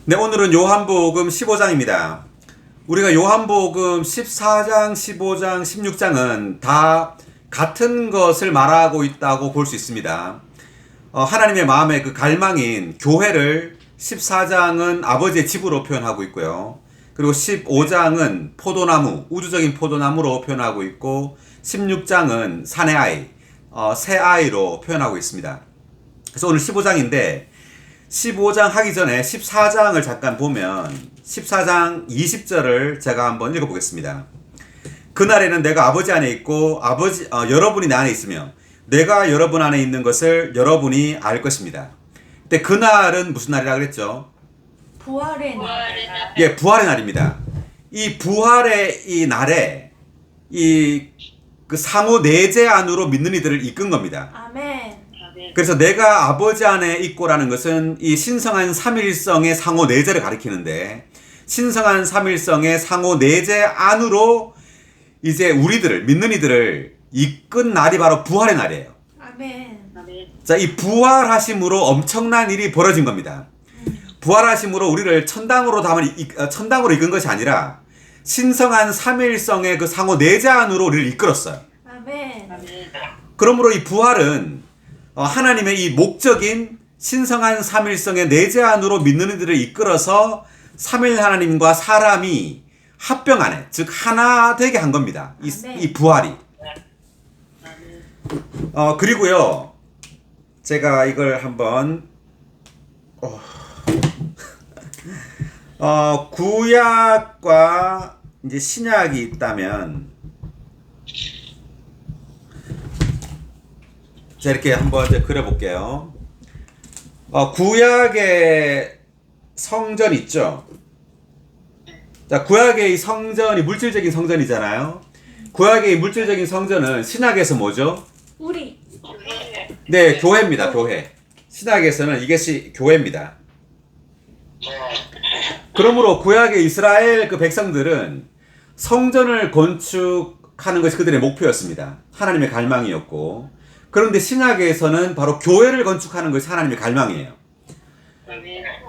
네, 오늘은 요한복음 15장입니다. 우리가 요한복음 14장, 15장, 16장은 다 같은 것을 말하고 있다고 볼 수 있습니다. 하나님의 마음의 그 갈망인 교회를 14장은 아버지의 집으로 표현하고 있고요. 그리고 15장은 포도나무, 우주적인 포도나무로 표현하고 있고 16장은 사내 아이, 새 아이로 표현하고 있습니다. 그래서 오늘 15장인데 15장 하기 전에 14장을 잠깐 보면 14장 20절을 제가 한번 읽어보겠습니다. 그날에는 내가 아버지 안에 있고 여러분이 내 안에 있으며 내가 여러분 안에 있는 것을 여러분이 알 것입니다. 근데 그날은 무슨 날이라 그랬죠? 부활의 날. 예, 부활의 날입니다. 이 부활의 이 날에 그 상호 내재 안으로 믿는 이들을 이끈 겁니다. 아멘. 그래서 내가 아버지 안에 있고라는 것은 이 신성한 삼일성의 상호 내재를 가리키는데, 신성한 삼일성의 상호 내재 안으로 이제 우리들을, 믿는 이들을 이끈 날이 바로 부활의 날이에요. 아멘. 자, 이 부활하심으로 엄청난 일이 벌어진 겁니다. 부활하심으로 우리를 천당으로 이끈 것이 아니라 신성한 삼일성의 그 상호 내재 안으로 우리를 이끌었어요. 아멘. 그러므로 이 부활은 하나님의 이 목적인 신성한 삼일성의 내재 안으로 믿는 이들을 이끌어서 삼일 하나님과 사람이 합병 안에, 즉 하나 되게 한 겁니다. 이 부활이. 그리고요, 제가 이걸 한번 구약과 이제 신약이 있다면, 자, 이렇게 한번 이제 그려볼게요. 구약의 성전 있죠? 자, 구약의 이 성전이 물질적인 성전이잖아요. 구약의 이 물질적인 성전은 신약에서 뭐죠? 우리. 네, 교회입니다. 교회. 신약에서는 이것이 교회입니다. 그러므로 구약의 이스라엘 그 백성들은 성전을 건축하는 것이 그들의 목표였습니다. 하나님의 갈망이었고, 그런데 신약에서는 바로 교회를 건축하는 것이 하나님의 갈망이에요.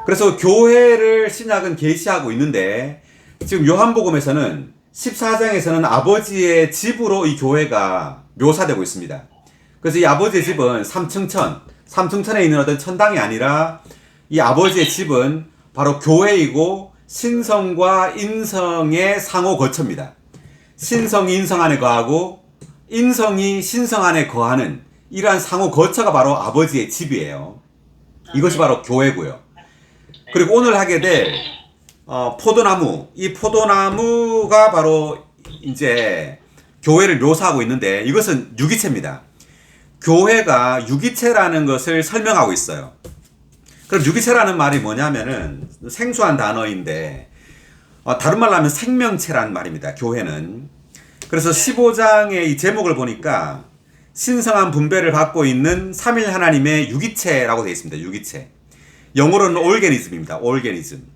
그래서 교회를 신약은 계시하고 있는데, 지금 요한복음에서는 14장에서는 아버지의 집으로 이 교회가 묘사되고 있습니다. 그래서 이 아버지의 집은 삼층천에 있는 어떤 천당이 아니라 이 아버지의 집은 바로 교회이고 신성과 인성의 상호 거처입니다. 신성이 인성 안에 거하고 인성이 신성 안에 거하는 이러한 상호 거처가 바로 아버지의 집이에요. 이것이 바로 교회고요. 그리고 오늘 하게 될 포도나무, 이 포도나무가 바로 이제 교회를 묘사하고 있는데, 이것은 유기체입니다. 교회가 유기체라는 것을 설명하고 있어요. 그럼 유기체라는 말이 뭐냐면은 생소한 단어인데, 다른 말로 하면 생명체라는 말입니다. 교회는. 그래서 15장의 이 제목을 보니까 신성한 분배를 받고 있는 삼일 하나님의 유기체라고 되어 있습니다. 유기체. 영어로는 올게니즘입니다. 올게니즘.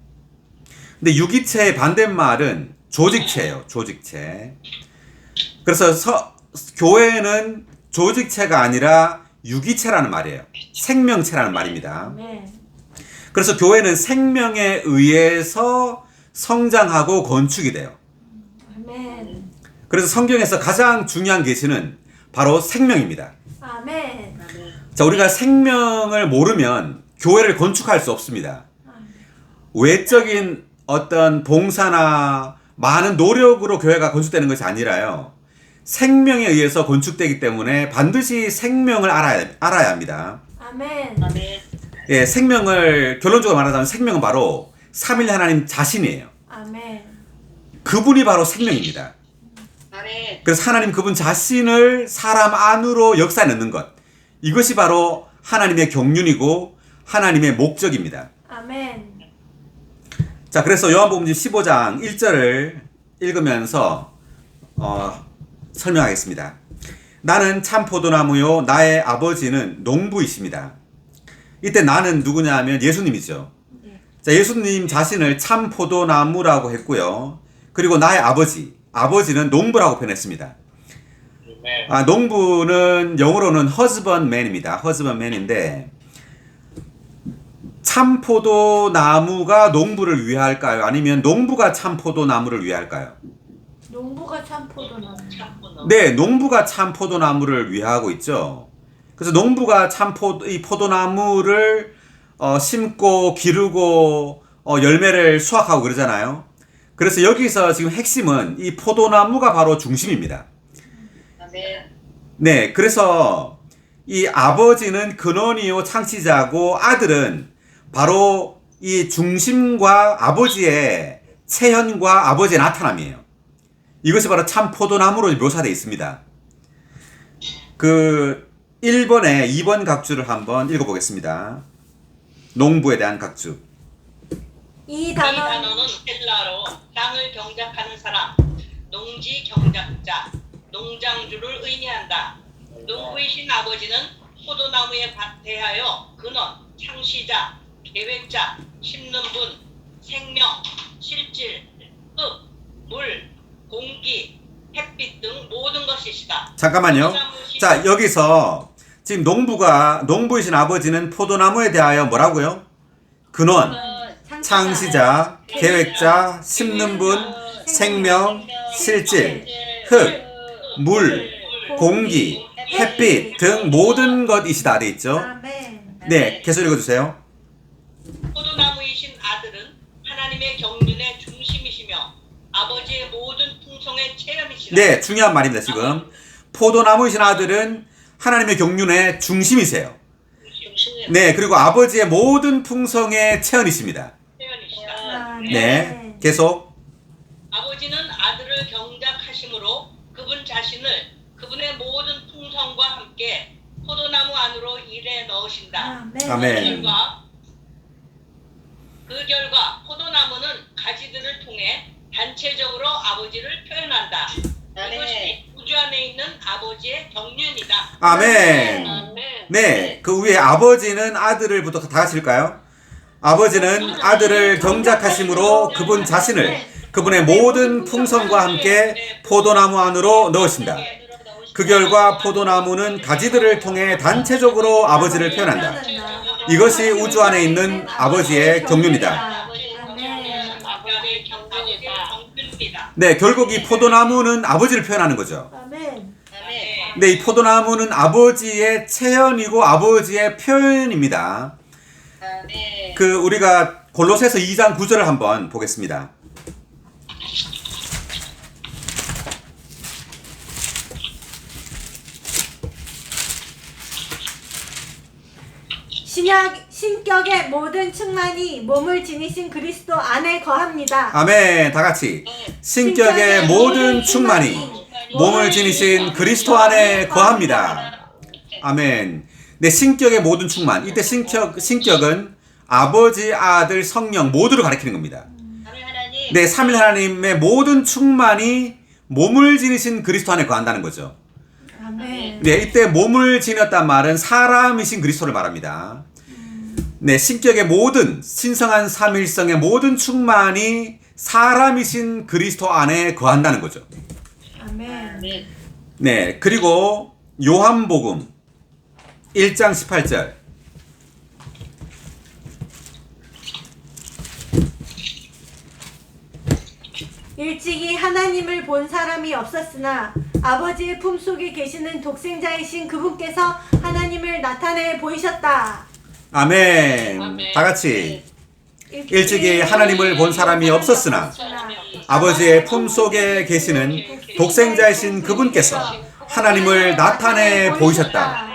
근데 유기체의 반대말은 조직체예요. 조직체. 그래서 교회는 조직체가 아니라 유기체라는 말이에요. 생명체라는 말입니다. 아멘. 그래서 교회는 생명에 의해서 성장하고 건축이 돼요. 아멘. 그래서 성경에서 가장 중요한 계시는 바로 생명입니다. 아멘. 자, 우리가 생명을 모르면 교회를 건축할 수 없습니다. 외적인 어떤 봉사나 많은 노력으로 교회가 건축되는 것이 아니라요, 생명에 의해서 건축되기 때문에 반드시 생명을 알아야 합니다. 아멘. 예, 생명을 결론적으로 말하자면 생명은 바로 삼일 하나님 자신이에요. 아멘. 그분이 바로 생명입니다. 그래서 하나님 그분 자신을 사람 안으로 역사에 넣는 것, 이것이 바로 하나님의 경륜이고 하나님의 목적입니다. 아멘. 자, 그래서 요한복음 15장 1절을 읽으면서 설명하겠습니다. 나는 참 포도나무요 나의 아버지는 농부이십니다. 이때 나는 누구냐 하면 예수님이죠. 자, 예수님 자신을 참 포도나무라고 했고요. 그리고 나의 아버지는 농부라고 표현했습니다. 농부는 영어로는 husbandman입니다. husbandman인데 참포도 나무가 농부를 위할까요? 아니면 농부가 참포도 나무를 위할까요? 농부가 참포도나무. 네, 농부가 참포도 나무를 위하고 있죠. 그래서 농부가 이 포도나무를 심고 기르고 열매를 수확하고 그러잖아요. 그래서 여기서 지금 핵심은 이 포도나무가 바로 중심입니다. 네, 그래서 이 아버지는 근원이요 창시자고 아들은 바로 이 중심과 아버지의 체현과 아버지의 나타남이에요. 이것이 바로 참 포도나무로 묘사되어 있습니다. 그 1번에 2번 각주를 한번 읽어보겠습니다. 농부에 대한 각주. 이 이 단어는 단어는 헬라로 땅을 경작하는 사람, 농지 경작자, 농장주를 의미한다. 농부이신 아버지는 포도나무에 대하여 근원, 창시자, 계획자, 심는 분, 생명, 실질, 흙, 물, 공기, 햇빛 등 모든 것이시다. 잠깐만요. 자, 여기서 지금 농부이신 아버지는 포도나무에 대하여 뭐라고요? 근원, 창시자, 계획자, 심는 분, 생명, 실질, 흙, 물, 공기, 햇빛 등 모든 것이시다 돼 있죠. 아멘. 네, 계속 읽어주세요. 포도나무이신 아들은 하나님의 경륜의 중심이시며 아버지의 모든 풍성의 체험이시다. 네, 중요한 말입니다. 지금 포도나무이신 아들은 하나님의 경륜의 중심이세요. 네, 그리고 아버지의 모든 풍성의 체현이십니다. 체험이시다. 아멘. 네, 계속. 아버지는 아들을 경작하심으로 그분 자신을 그분의 모든 풍성과 함께 포도나무 안으로 일에 넣으신다. 아멘. 그 결과 포도나무는 가지들을 통해 단체적으로 아버지를 표현한다. 이것이 우주 안에 있는 아버지의 경륜이다. 아멘. 아멘. 네, 그 위에 아버지는 아들을부터 다 같이 읽을까요? 아버지는 아들을 경작하심으로 그분 자신을 그분의 모든 풍성과 함께 포도나무 안으로 넣으신다. 그 결과 포도나무는 가지들을 통해 단체적으로 아버지를 표현한다. 이것이 우주 안에 있는 아버지의 경륜이다. 아버지의 경륜이다. 네, 결국 이 포도나무는 아버지를 표현하는 거죠. 아멘. 네, 이 포도나무는 아버지의 체현이고 아버지의 표현입니다. 그 우리가 골로새서 2장 9절을 한번 보겠습니다. 신격의 모든 충만이 몸을 지니신 그리스도 안에 거합니다. 아멘. 다 같이 신격의 모든 충만이 몸을 지니신 그리스도 안에 거합니다. 아멘. 네, 신격의 모든 충만. 이때 신격은 아버지, 아들, 성령 모두를 가리키는 겁니다. 네, 삼위 하나님의 모든 충만이 몸을 지니신 그리스도 안에 거한다는 거죠. 아멘. 네, 이때 몸을 지녔단 말은 사람이신 그리스도를 말합니다. 네, 신격의 모든 신성한 삼일성의 모든 충만이 사람이신 그리스도 안에 거한다는 거죠. 아멘. 네, 그리고 요한복음 1장 18절. 일찍이 하나님을 본 사람이 없었으나 아버지의 품속에 계시는 독생자이신 그분께서 하나님을 나타내 보이셨다. 아멘. 다 같이 일찍이 하나님을 본 사람이 없었으나 아버지의 품속에 계시는 독생자이신 그분께서 하나님을 나타내 보이셨다.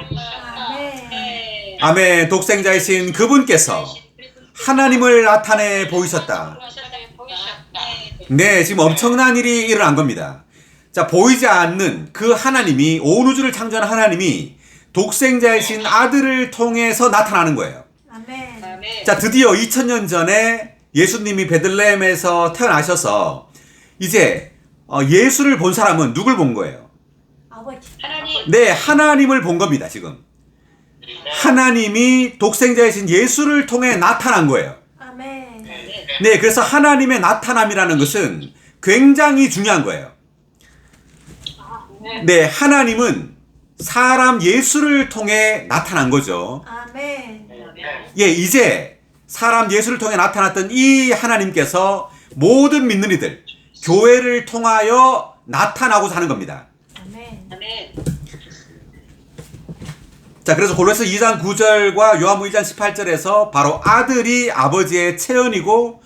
아멘. 아멘. 독생자이신 그분께서 하나님을 나타내 보이셨다. 네, 지금 엄청난 일이 일어난 겁니다. 자, 보이지 않는 그 하나님이, 온 우주를 창조한 하나님이 독생자이신 아들을 통해서 나타나는 거예요. 아멘. 자, 드디어 2000년 전에 예수님이 베들레헴에서 태어나셔서 이제 예수를 본 사람은 누굴 본 거예요? 아버지. 네, 하나님을 본 겁니다, 지금. 하나님이 독생자이신 예수를 통해 나타난 거예요. 아멘. 네, 그래서 하나님의 나타남이라는 것은 굉장히 중요한 거예요. 네, 하나님은 사람 예수를 통해 나타난 거죠. 아멘. 예, 이제 사람 예수를 통해 나타났던 이 하나님께서 모든 믿는 이들, 교회를 통하여 나타나고자 하는 겁니다. 아멘. 아멘. 자, 그래서 골로새 2장 9절과 요한복음 1장 18절에서 바로 아들이 아버지의 체현이고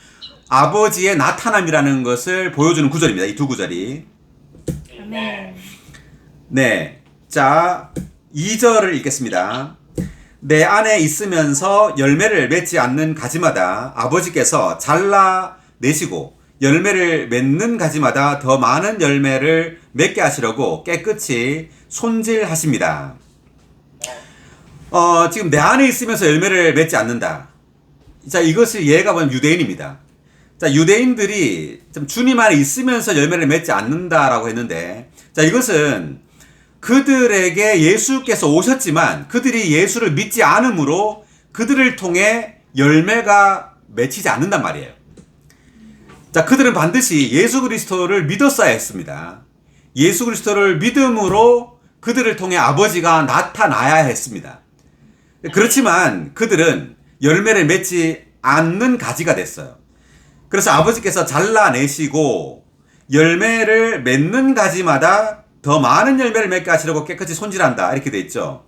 아버지의 나타남이라는 것을 보여주는 구절입니다. 이 두 구절이. 아멘. 네. 자, 2절을 읽겠습니다. 내 안에 있으면서 열매를 맺지 않는 가지마다 아버지께서 잘라내시고 열매를 맺는 가지마다 더 많은 열매를 맺게 하시려고 깨끗이 손질하십니다. 지금 내 안에 있으면서 열매를 맺지 않는다. 자, 이것이 예가 보면 유대인입니다. 자, 유대인들이 좀 주님 안에 있으면서 열매를 맺지 않는다라고 했는데, 자, 이것은 그들에게 예수께서 오셨지만 그들이 예수를 믿지 않으므로 그들을 통해 열매가 맺히지 않는단 말이에요. 자, 그들은 반드시 예수 그리스도를 믿었어야 했습니다. 예수 그리스도를 믿음으로 그들을 통해 아버지가 나타나야 했습니다. 그렇지만 그들은 열매를 맺지 않는 가지가 됐어요. 그래서 아버지께서 잘라내시고 열매를 맺는 가지마다 더 많은 열매를 맺게 하시려고 깨끗이 손질한다. 이렇게 돼 있죠.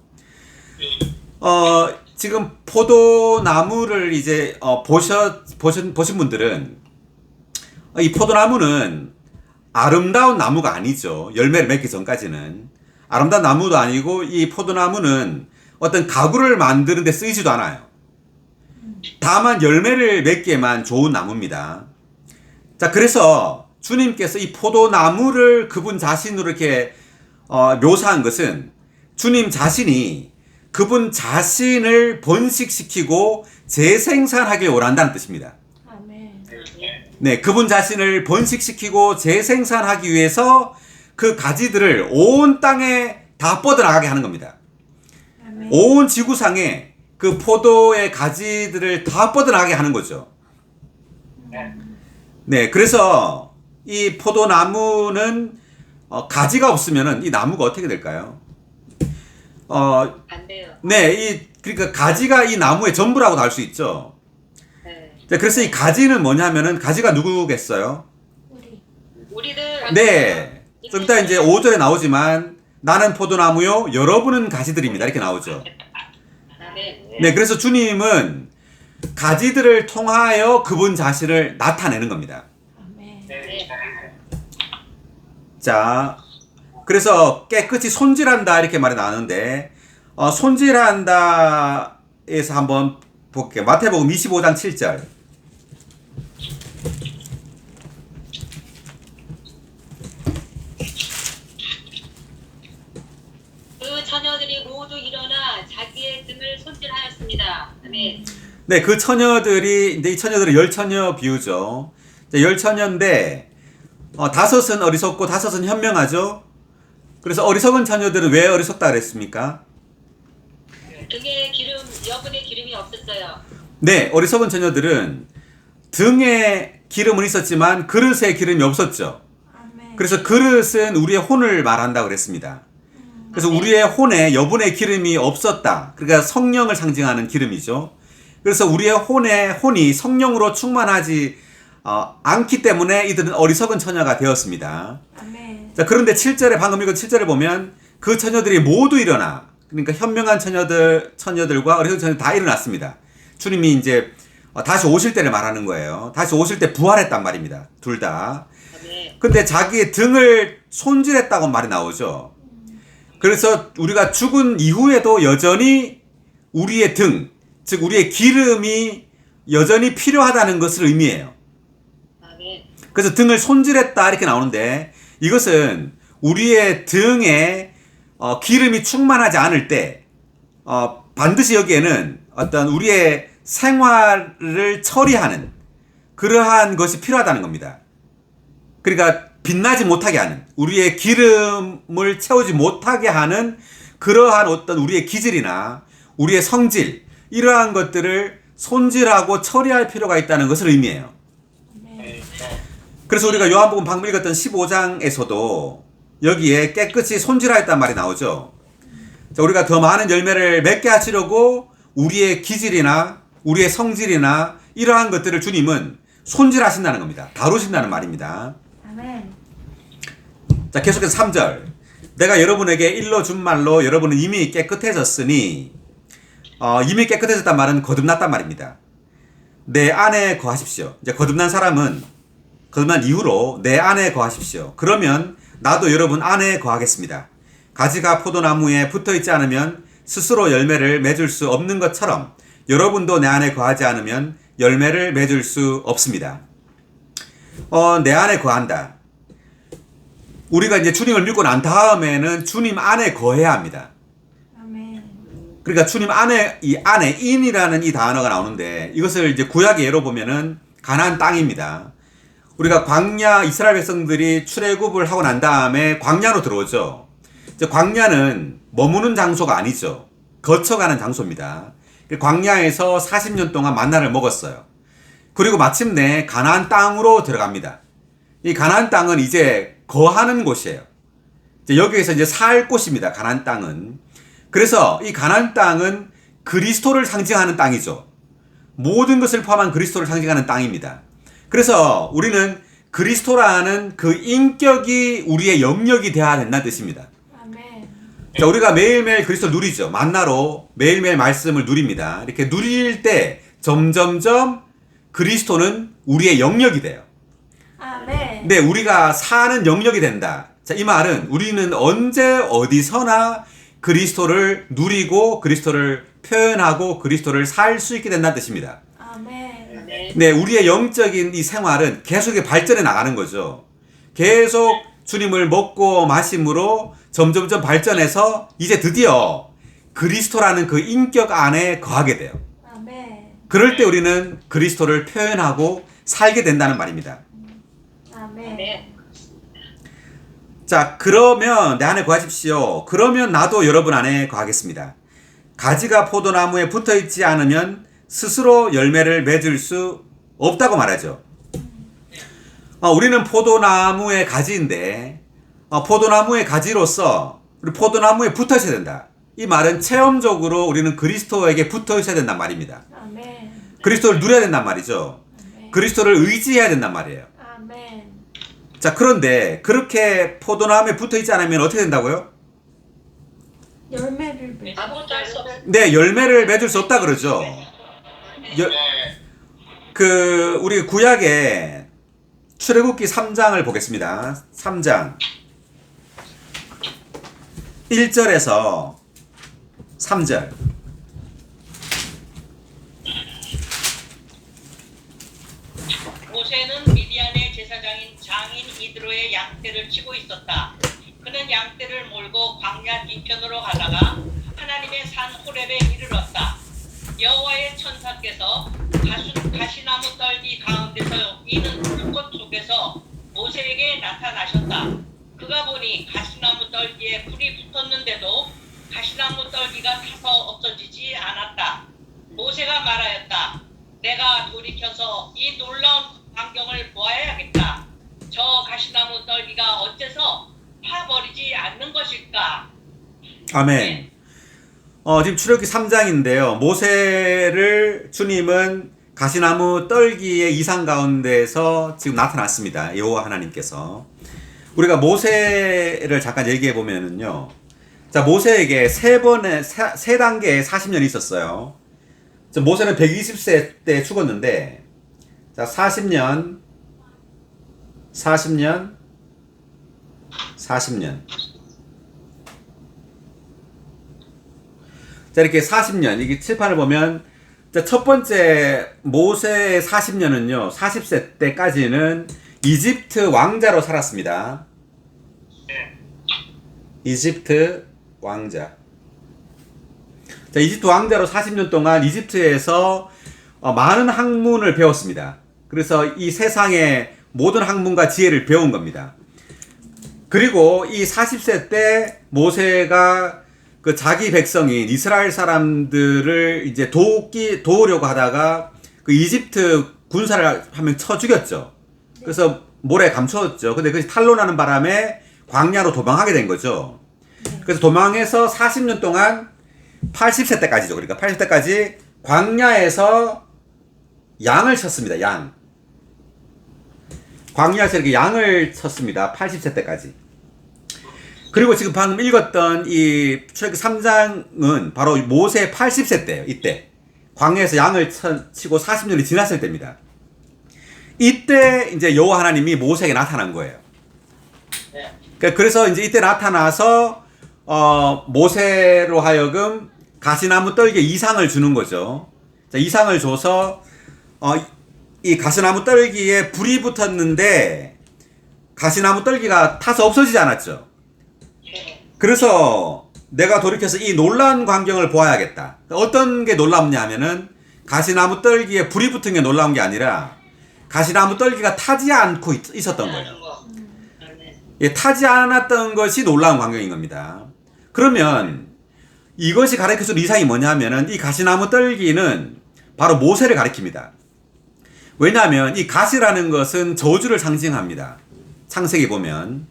지금 포도나무를 이제 보신 분들은 이 포도나무는 아름다운 나무가 아니죠. 열매를 맺기 전까지는. 아름다운 나무도 아니고 이 포도나무는 어떤 가구를 만드는 데 쓰이지도 않아요. 다만 열매를 맺기에만 좋은 나무입니다. 자, 그래서 주님께서 이 포도나무를 그분 자신으로 이렇게 묘사한 것은 주님 자신이 그분 자신을 번식시키고 재생산하길 원한다는 뜻입니다. 아멘. 네, 그분 자신을 번식시키고 재생산하기 위해서 그 가지들을 온 땅에 다 뻗어나가게 하는 겁니다. 아멘. 온 지구상에 그 포도의 가지들을 다 뻗어나가게 하는 거죠. 네, 그래서 이 포도나무는 가지가 없으면은 이 나무가 어떻게 될까요? 안 돼요. 네, 그러니까 가지가 이 나무의 전부라고도 할 수 있죠. 네. 자, 그래서 이 가지는 뭐냐면은 가지가 누구겠어요? 우리들. 네, 좀 이따 이제 5절에 나오지만 나는 포도나무요, 여러분은 가지들입니다. 이렇게 나오죠. 아멘. 네, 그래서 주님은 가지들을 통하여 그분 자신을 나타내는 겁니다. 아멘. 네. 자, 그래서 깨끗이 손질한다 이렇게 말이 나오는데 손질한다에서 한번 볼게요. 마태복음 25장 7절. 그 처녀들이 모두 일어나 자기의 등을 손질하였습니다. 아멘. 네, 그 처녀들이 이제 이 처녀들은 열 처녀 비유죠. 열 처녀인데 다섯은 어리석고 다섯은 현명하죠. 그래서 어리석은 처녀들은 왜 어리석다 그랬습니까? 등에 기름, 여분의 기름이 없었어요. 네, 어리석은 처녀들은 등에 기름은 있었지만 그릇에 기름이 없었죠. 아멘. 그래서 그릇은 우리의 혼을 말한다고 그랬습니다. 그래서 우리의 혼에 여분의 기름이 없었다. 그러니까 성령을 상징하는 기름이죠. 그래서 우리의 혼이 성령으로 충만하지 않기 때문에 이들은 어리석은 처녀가 되었습니다. 아멘. 자, 그런데 7절에 방금 읽은 7절에 보면 그 처녀들이 모두 일어나, 그러니까 현명한 처녀들과 어리석은 처녀들 다 일어났습니다. 주님이 이제 다시 오실 때를 말하는 거예요. 다시 오실 때 부활했단 말입니다. 둘 다. 아멘. 근데 자기의 등을 손질했다고 말이 나오죠. 그래서 우리가 죽은 이후에도 여전히 우리의 등, 즉 우리의 기름이 여전히 필요하다는 것을 의미해요. 아멘. 그래서 등을 손질했다 이렇게 나오는데 이것은 우리의 등에 기름이 충만하지 않을 때 반드시 여기에는 어떤 우리의 생활을 처리하는 그러한 것이 필요하다는 겁니다. 그러니까 빛나지 못하게 하는, 우리의 기름을 채우지 못하게 하는 그러한 어떤 우리의 기질이나 우리의 성질, 이러한 것들을 손질하고 처리할 필요가 있다는 것을 의미해요. 그래서 우리가 요한복음 방금 읽었던 15장에서도 여기에 깨끗이 손질하였단 말이 나오죠. 자, 우리가 더 많은 열매를 맺게 하시려고 우리의 기질이나 우리의 성질이나 이러한 것들을 주님은 손질하신다는 겁니다. 다루신다는 말입니다. 아멘. 자, 계속해서 3절. 내가 여러분에게 일러준 말로 여러분은 이미 깨끗해졌으니, 이미 깨끗해졌단 말은 거듭났단 말입니다. 내 안에 거하십시오. 이제 거듭난 사람은 거듭난 이후로 내 안에 거하십시오. 그러면 나도 여러분 안에 거하겠습니다. 가지가 포도나무에 붙어있지 않으면 스스로 열매를 맺을 수 없는 것처럼 여러분도 내 안에 거하지 않으면 열매를 맺을 수 없습니다. 내 안에 거한다. 우리가 이제 주님을 믿고 난 다음에는 주님 안에 거해야 합니다. 아멘. 그러니까 주님 안에, 이 안에 인이라는 이 단어가 나오는데, 이것을 이제 구약의 예로 보면은 가나안 땅입니다. 우리가 광야, 이스라엘 백성들이 출애굽을 하고 난 다음에 광야로 들어오죠. 이제 광야는 머무는 장소가 아니죠. 거쳐가는 장소입니다. 광야에서 40년 동안 만나를 먹었어요. 그리고 마침내 가나안 땅으로 들어갑니다. 이 가나안 땅은 이제 거하는 곳이에요. 이제 여기에서 이제 살 곳입니다. 가나안 땅은. 그래서 이 가나안 땅은 그리스도를 상징하는 땅이죠. 모든 것을 포함한 그리스도를 상징하는 땅입니다. 그래서 우리는 그리스도라는 그 인격이 우리의 영역이 되어야 된다는 뜻입니다. 아멘. 자, 우리가 매일매일 그리스도를 누리죠. 만나로 매일매일 말씀을 누립니다. 이렇게 누릴 때 점점점 그리스도는 우리의 영역이 돼요. 아멘. 네, 우리가 사는 영역이 된다. 자, 이 말은 우리는 언제 어디서나 그리스도를 누리고 그리스도를 표현하고 그리스도를 살 수 있게 된다는 뜻입니다. 아멘. 네, 우리의 영적인 이 생활은 계속 발전해 나가는 거죠. 계속 주님을 먹고 마심으로 점점점 발전해서 이제 드디어 그리스도라는 그 인격 안에 거하게 돼요. 아멘. 그럴 때 우리는 그리스도를 표현하고 살게 된다는 말입니다. 아멘. 자, 그러면 내 안에 거하십시오. 그러면 나도 여러분 안에 거하겠습니다. 가지가 포도나무에 붙어있지 않으면 스스로 열매를 맺을 수 없다고 말하죠. 우리는 포도나무의 가지인데, 포도나무의 가지로서 우리 포도나무에 붙어 있어야 된다. 이 말은 체험적으로 우리는 그리스도에게 붙어 있어야 된단 말입니다. 아멘. 그리스도를 누려야 된단 말이죠. 아멘. 그리스도를 의지해야 된단 말이에요. 아멘. 자, 그런데 그렇게 포도나무에 붙어 있지 않으면 어떻게 된다고요? 열매를 맺. 아무것도 할 수 없어. 네, 열매를 맺을 수 없다 그러죠. 우리 구약에 출애굽기 3장을 보겠습니다. 3장 1절에서 3절. 모세는 미디안의 제사장인 장인 이드로의 양떼를 치고 있었다. 그는 양떼를 몰고 광야 뒤편으로 가다가 하나님의 산 호렙에 이르렀다. 여호와의 천사께서 가시나무 떨기 가운데서 이는 불꽃 속에서 모세에게 나타나셨다. 그가 보니 가시나무 떨기에 불이 붙었는데도 가시나무 떨기가 타서 없어지지 않았다. 모세가 말하였다. 내가 돌이켜서 이 놀라운 광경을 보아야겠다. 저 가시나무 떨기가 어째서 파버리지 않는 것일까? 아멘. 지금 출애굽기 3장인데요. 모세를 주님은 가시나무 떨기의 이상 가운데서 지금 나타났습니다. 여호와 하나님께서. 우리가 모세를 잠깐 얘기해 보면은요. 자, 모세에게 세 단계의 40년이 있었어요. 모세는 120세 때 죽었는데, 자, 40년. 자, 이렇게 40년, 이게 칠판을 보면, 자, 첫 번째 모세의 40년은요, 40세 때까지는 이집트 왕자로 살았습니다. 이집트 왕자. 자, 이집트 왕자로 40년 동안 이집트에서 많은 학문을 배웠습니다. 그래서 이 세상의 모든 학문과 지혜를 배운 겁니다. 그리고 이 40세 때 모세가 그 자기 백성인 이스라엘 사람들을 이제 도우려고 하다가 그 이집트 군사를 한 명 쳐 죽였죠. 그래서 모래에 감추었죠. 근데 그것이 탄로나는 바람에 광야로 도망하게 된 거죠. 그래서 도망해서 40년 동안 80세 때까지죠. 그러니까 80세까지 광야에서 양을 쳤습니다. 양. 광야에서 이렇게 양을 쳤습니다. 80세 때까지. 그리고 지금 방금 읽었던 이 출애굽기 3장은 바로 모세 80세 때예요. 이때. 광야에서 양을 치고 40년이 지났을 때입니다. 이때 이제 여호와 하나님이 모세에게 나타난 거예요. 그래서 이제 이때 나타나서 모세로 하여금 가시나무 떨기에 이상을 주는 거죠. 자, 이상을 줘서 이 가시나무 떨기에 불이 붙었는데 가시나무 떨기가 타서 없어지지 않았죠. 그래서 내가 돌이켜서 이 놀라운 광경을 보아야겠다. 어떤 게 놀랍냐면은 가시나무 떨기에 불이 붙은 게 놀라운 게 아니라 가시나무 떨기가 타지 않고 있었던 거예요. 예, 타지 않았던 것이 놀라운 광경인 겁니다. 그러면 이것이 가르쳐주는 이상이 뭐냐면은 이 가시나무 떨기는 바로 모세를 가리킵니다. 왜냐하면 이 가시라는 것은 저주를 상징합니다. 창세기 보면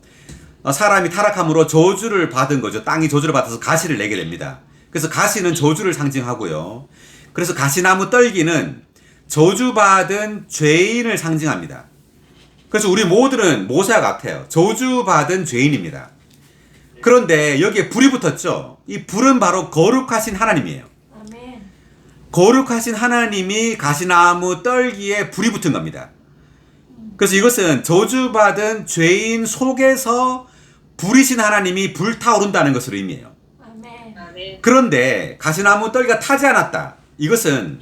사람이 타락함으로 저주를 받은 거죠. 땅이 저주를 받아서 가시를 내게 됩니다. 그래서 가시는 저주를 상징하고요. 그래서 가시나무 떨기는 저주받은 죄인을 상징합니다. 그래서 우리 모두는 모세와 같아요. 저주받은 죄인입니다. 그런데 여기에 불이 붙었죠. 이 불은 바로 거룩하신 하나님이에요. 아멘. 거룩하신 하나님이 가시나무 떨기에 불이 붙은 겁니다. 그래서 이것은 저주받은 죄인 속에서 불이신 하나님이 불타오른다는 것을 의미해요. 아멘. 그런데 가시나무 떨기가 타지 않았다. 이것은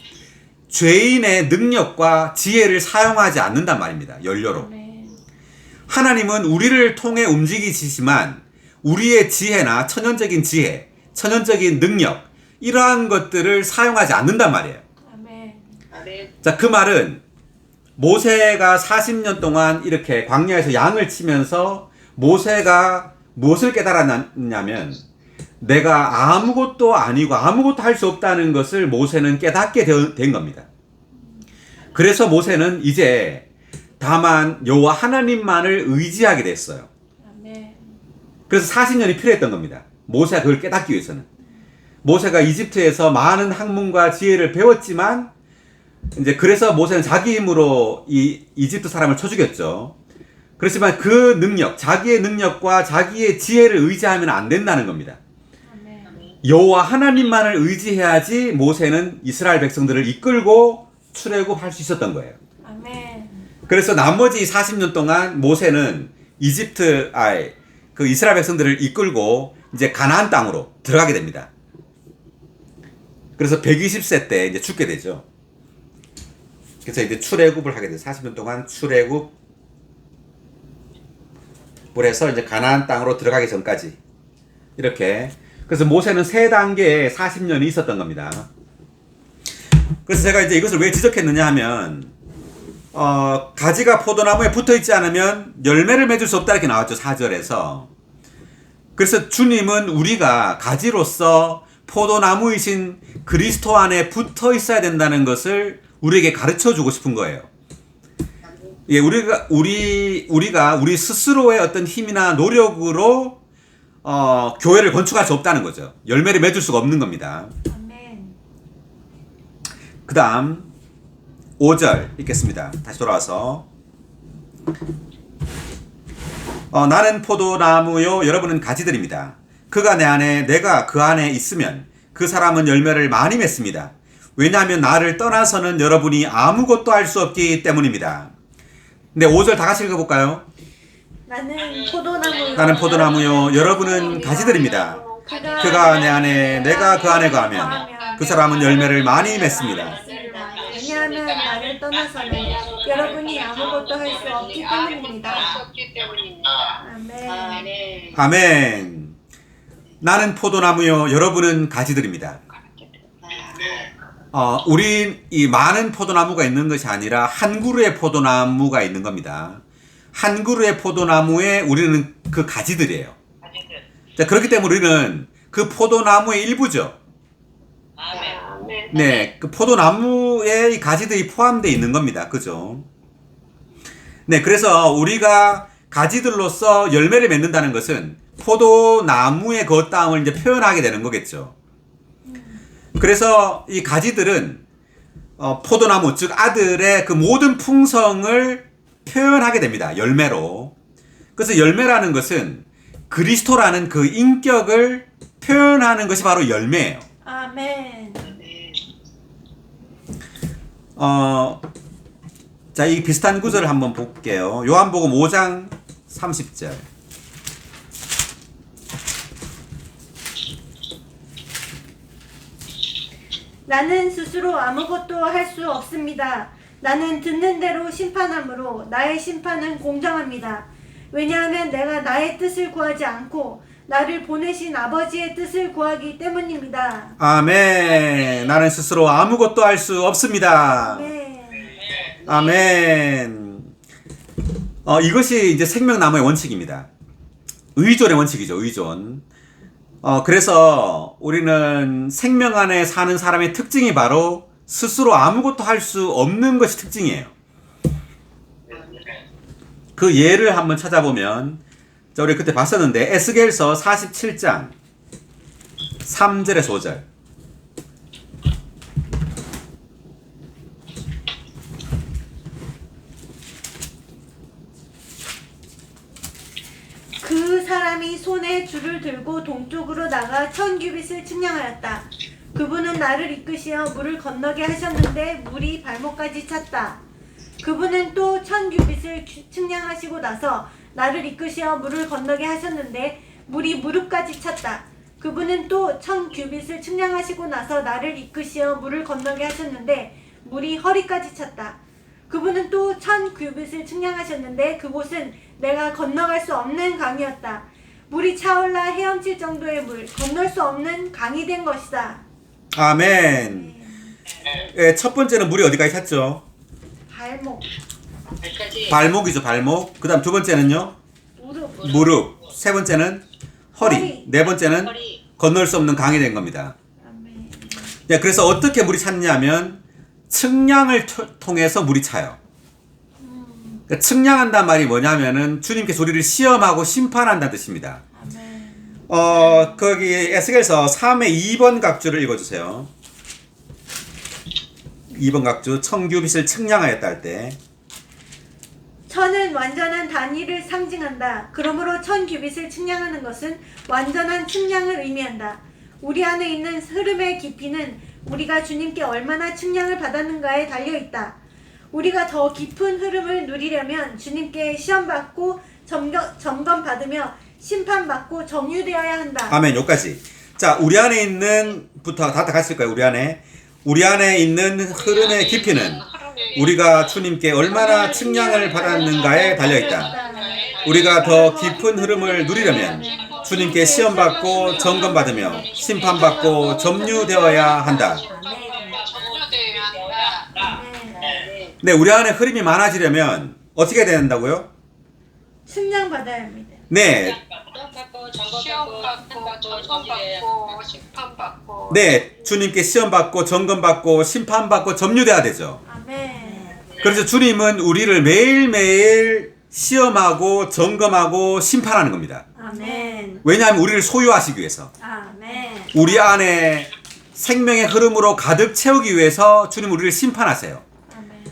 죄인의 능력과 지혜를 사용하지 않는단 말입니다. 연료로. 아멘. 하나님은 우리를 통해 움직이시지만 우리의 지혜나 천연적인 지혜, 천연적인 능력 이러한 것들을 사용하지 않는단 말이에요. 아멘. 자, 그 말은 모세가 40년 동안 이렇게 광야에서 양을 치면서 모세가 무엇을 깨달았냐면 내가 아무것도 아니고 아무것도 할 수 없다는 것을 모세는 깨닫게 된 겁니다. 그래서 모세는 이제 다만 여호와 하나님만을 의지하게 됐어요. 아멘. 그래서 40년이 필요했던 겁니다. 모세가 그걸 깨닫기 위해서는. 모세가 이집트에서 많은 학문과 지혜를 배웠지만 이제 그래서 모세는 자기 힘으로 이 이집트 사람을 쳐 죽였죠. 그렇지만 그 능력, 자기의 능력과 자기의 지혜를 의지하면 안 된다는 겁니다. 아멘. 여호와 하나님만을 의지해야지 모세는 이스라엘 백성들을 이끌고 출애굽할 수 있었던 거예요. 아멘. 그래서 나머지 40년 동안 모세는 그 이스라엘 백성들을 이끌고 이제 가나안 땅으로 들어가게 됩니다. 그래서 120세 때 이제 죽게 되죠. 그래서 이제 출애굽을 하게 돼요. 40년 동안 출애굽을 해서 이제 가나안 땅으로 들어가기 전까지 이렇게. 그래서 모세는 세 단계에 40년이 있었던 겁니다. 그래서 제가 이제 이것을 왜 지적했느냐 하면 가지가 포도나무에 붙어 있지 않으면 열매를 맺을 수 없다 이렇게 나왔죠. 4절에서. 그래서 주님은 우리가 가지로서 포도나무이신 그리스도 안에 붙어 있어야 된다는 것을 우리에게 가르쳐 주고 싶은 거예요. 예, 우리가 우리 스스로의 어떤 힘이나 노력으로 교회를 건축할 수 없다는 거죠. 열매를 맺을 수가 없는 겁니다. 아멘. 그 다음 5절 읽겠습니다. 다시 돌아와서 나는 포도나무요 여러분은 가지들입니다. 그가 내 안에 내가 그 안에 있으면 그 사람은 열매를 많이 맺습니다. 왜냐하면 나를 떠나서는 여러분이 아무것도 할 수 없기 때문입니다. 근데 5절 다 같이 읽어볼까요? 나는 포도나무요 여러분은 가지들입니다. 그가 내 안에 내가 그 안에 거하면 그 사람은 열매를 많이 맺습니다. 왜냐하면 나를 떠나서는 여러분이 아무것도 할 수 없기 때문입니다. 아멘. 아멘. 나는 포도나무요 여러분은 가지들입니다. 우리 이 많은 포도나무가 있는 것이 아니라 한 그루의 포도나무가 있는 겁니다. 한 그루의 포도나무에 우리는 그 가지들이에요. 자, 그렇기 때문에 우리는 그 포도나무의 일부죠. 네, 그 포도나무에 이 가지들이 포함되어 있는 겁니다. 그죠? 네, 그래서 우리가 가지들로서 열매를 맺는다는 것은 포도나무의 겉다움을 이제 표현하게 되는 거겠죠. 그래서 이 가지들은 포도나무 즉 아들의 그 모든 풍성을 표현하게 됩니다. 열매로. 그래서 열매라는 것은 그리스도라는 그 인격을 표현하는 것이 바로 열매예요. 아멘. 자, 이 비슷한 구절을 한번 볼게요. 요한복음 5장 30절. 나는 스스로 아무것도 할 수 없습니다. 나는 듣는 대로 심판함으로 나의 심판은 공정합니다. 왜냐하면 내가 나의 뜻을 구하지 않고 나를 보내신 아버지의 뜻을 구하기 때문입니다. 아멘. 나는 스스로 아무것도 할 수 없습니다. 네. 아멘. 이것이 이제 생명나무의 원칙입니다. 의존의 원칙이죠. 의존. 그래서 우리는 생명 안에 사는 사람의 특징이 바로 스스로 아무것도 할 수 없는 것이 특징이에요. 그 예를 한번 찾아보면, 자, 우리 그때 봤었는데 에스겔서 47장 3절에서 5절. 그 사람이 손에 줄을 들고 동쪽으로 나가 1000규빗을 측량하였다. 그분은 나를 이끄시어 물을 건너게 하셨는데 물이 발목까지 찼다. 그분은 또 1000규빗을 측량하시고 나서 나를 이끄시어 물을 건너게 하셨는데 물이 무릎까지 찼다. 그분은 또 1000규빗을 측량하시고 나서 나를 이끄시어 물을 건너게 하셨는데 물이 허리까지 찼다. 그분은 또 1000규빗을 측량하셨는데 그곳은 내가 건너갈 수 없는 강이었다. 물이 차올라 헤엄칠 정도의 물, 건널 수 없는 강이 된 것이다. 아멘. 예, 첫 번째는 물이 어디까지 찼죠? 발목, 발목이죠, 발목. 그 다음 두 번째는요? 무릎. 세 번째는 허리. 네 번째는 건널 수 없는 강이 된 겁니다. 아멘. 네, 그래서 어떻게 물이 찼냐면 측량을 통해서 물이 차요. 그러니까 측량한다는 말이 뭐냐면은 주님께서 우리를 시험하고 심판한다는 뜻입니다. 아멘. 거기 에스겔서 3의 2번 각주를 읽어주세요. 2번 각주, 1000규빗을 측량하였다 할 때. 천은 완전한 단위를 상징한다. 그러므로 1000규빗을 측량하는 것은 완전한 측량을 의미한다. 우리 안에 있는 흐름의 깊이는 우리가 주님께 얼마나 측량을 받았는가에 달려있다. 우리가 더 깊은 흐름을 누리려면 주님께 시험받고 점검받으며 심판받고 정유되어야 한다. 아멘. 여기까지. 자, 우리 안에 있는 부터 다 같이 읽을까요? 우리 안에 있는 흐름의 깊이는 우리가 주님께 얼마나 측량을 받았는가에 달려있다. 우리가 더 깊은 흐름을 누리려면 주님께 시험받고 점검받으며 심판받고 점유되어야 한다. 네, 우리 안에 흐름이 많아지려면 어떻게 해야 된다고요? 측량받아야 합니다. 네, 점검받고 심판받고 네, 주님께 시험받고 점검받고 심판받고 점유돼야 되죠. 아멘. 그래서 주님은 우리를 매일매일 시험하고 점검하고 심판하는 겁니다. 아멘. 왜냐하면 우리를 소유하시기 위해서, 아멘. 우리 안에 생명의 흐름으로 가득 채우기 위해서 주님 우리를 심판하세요. 아멘.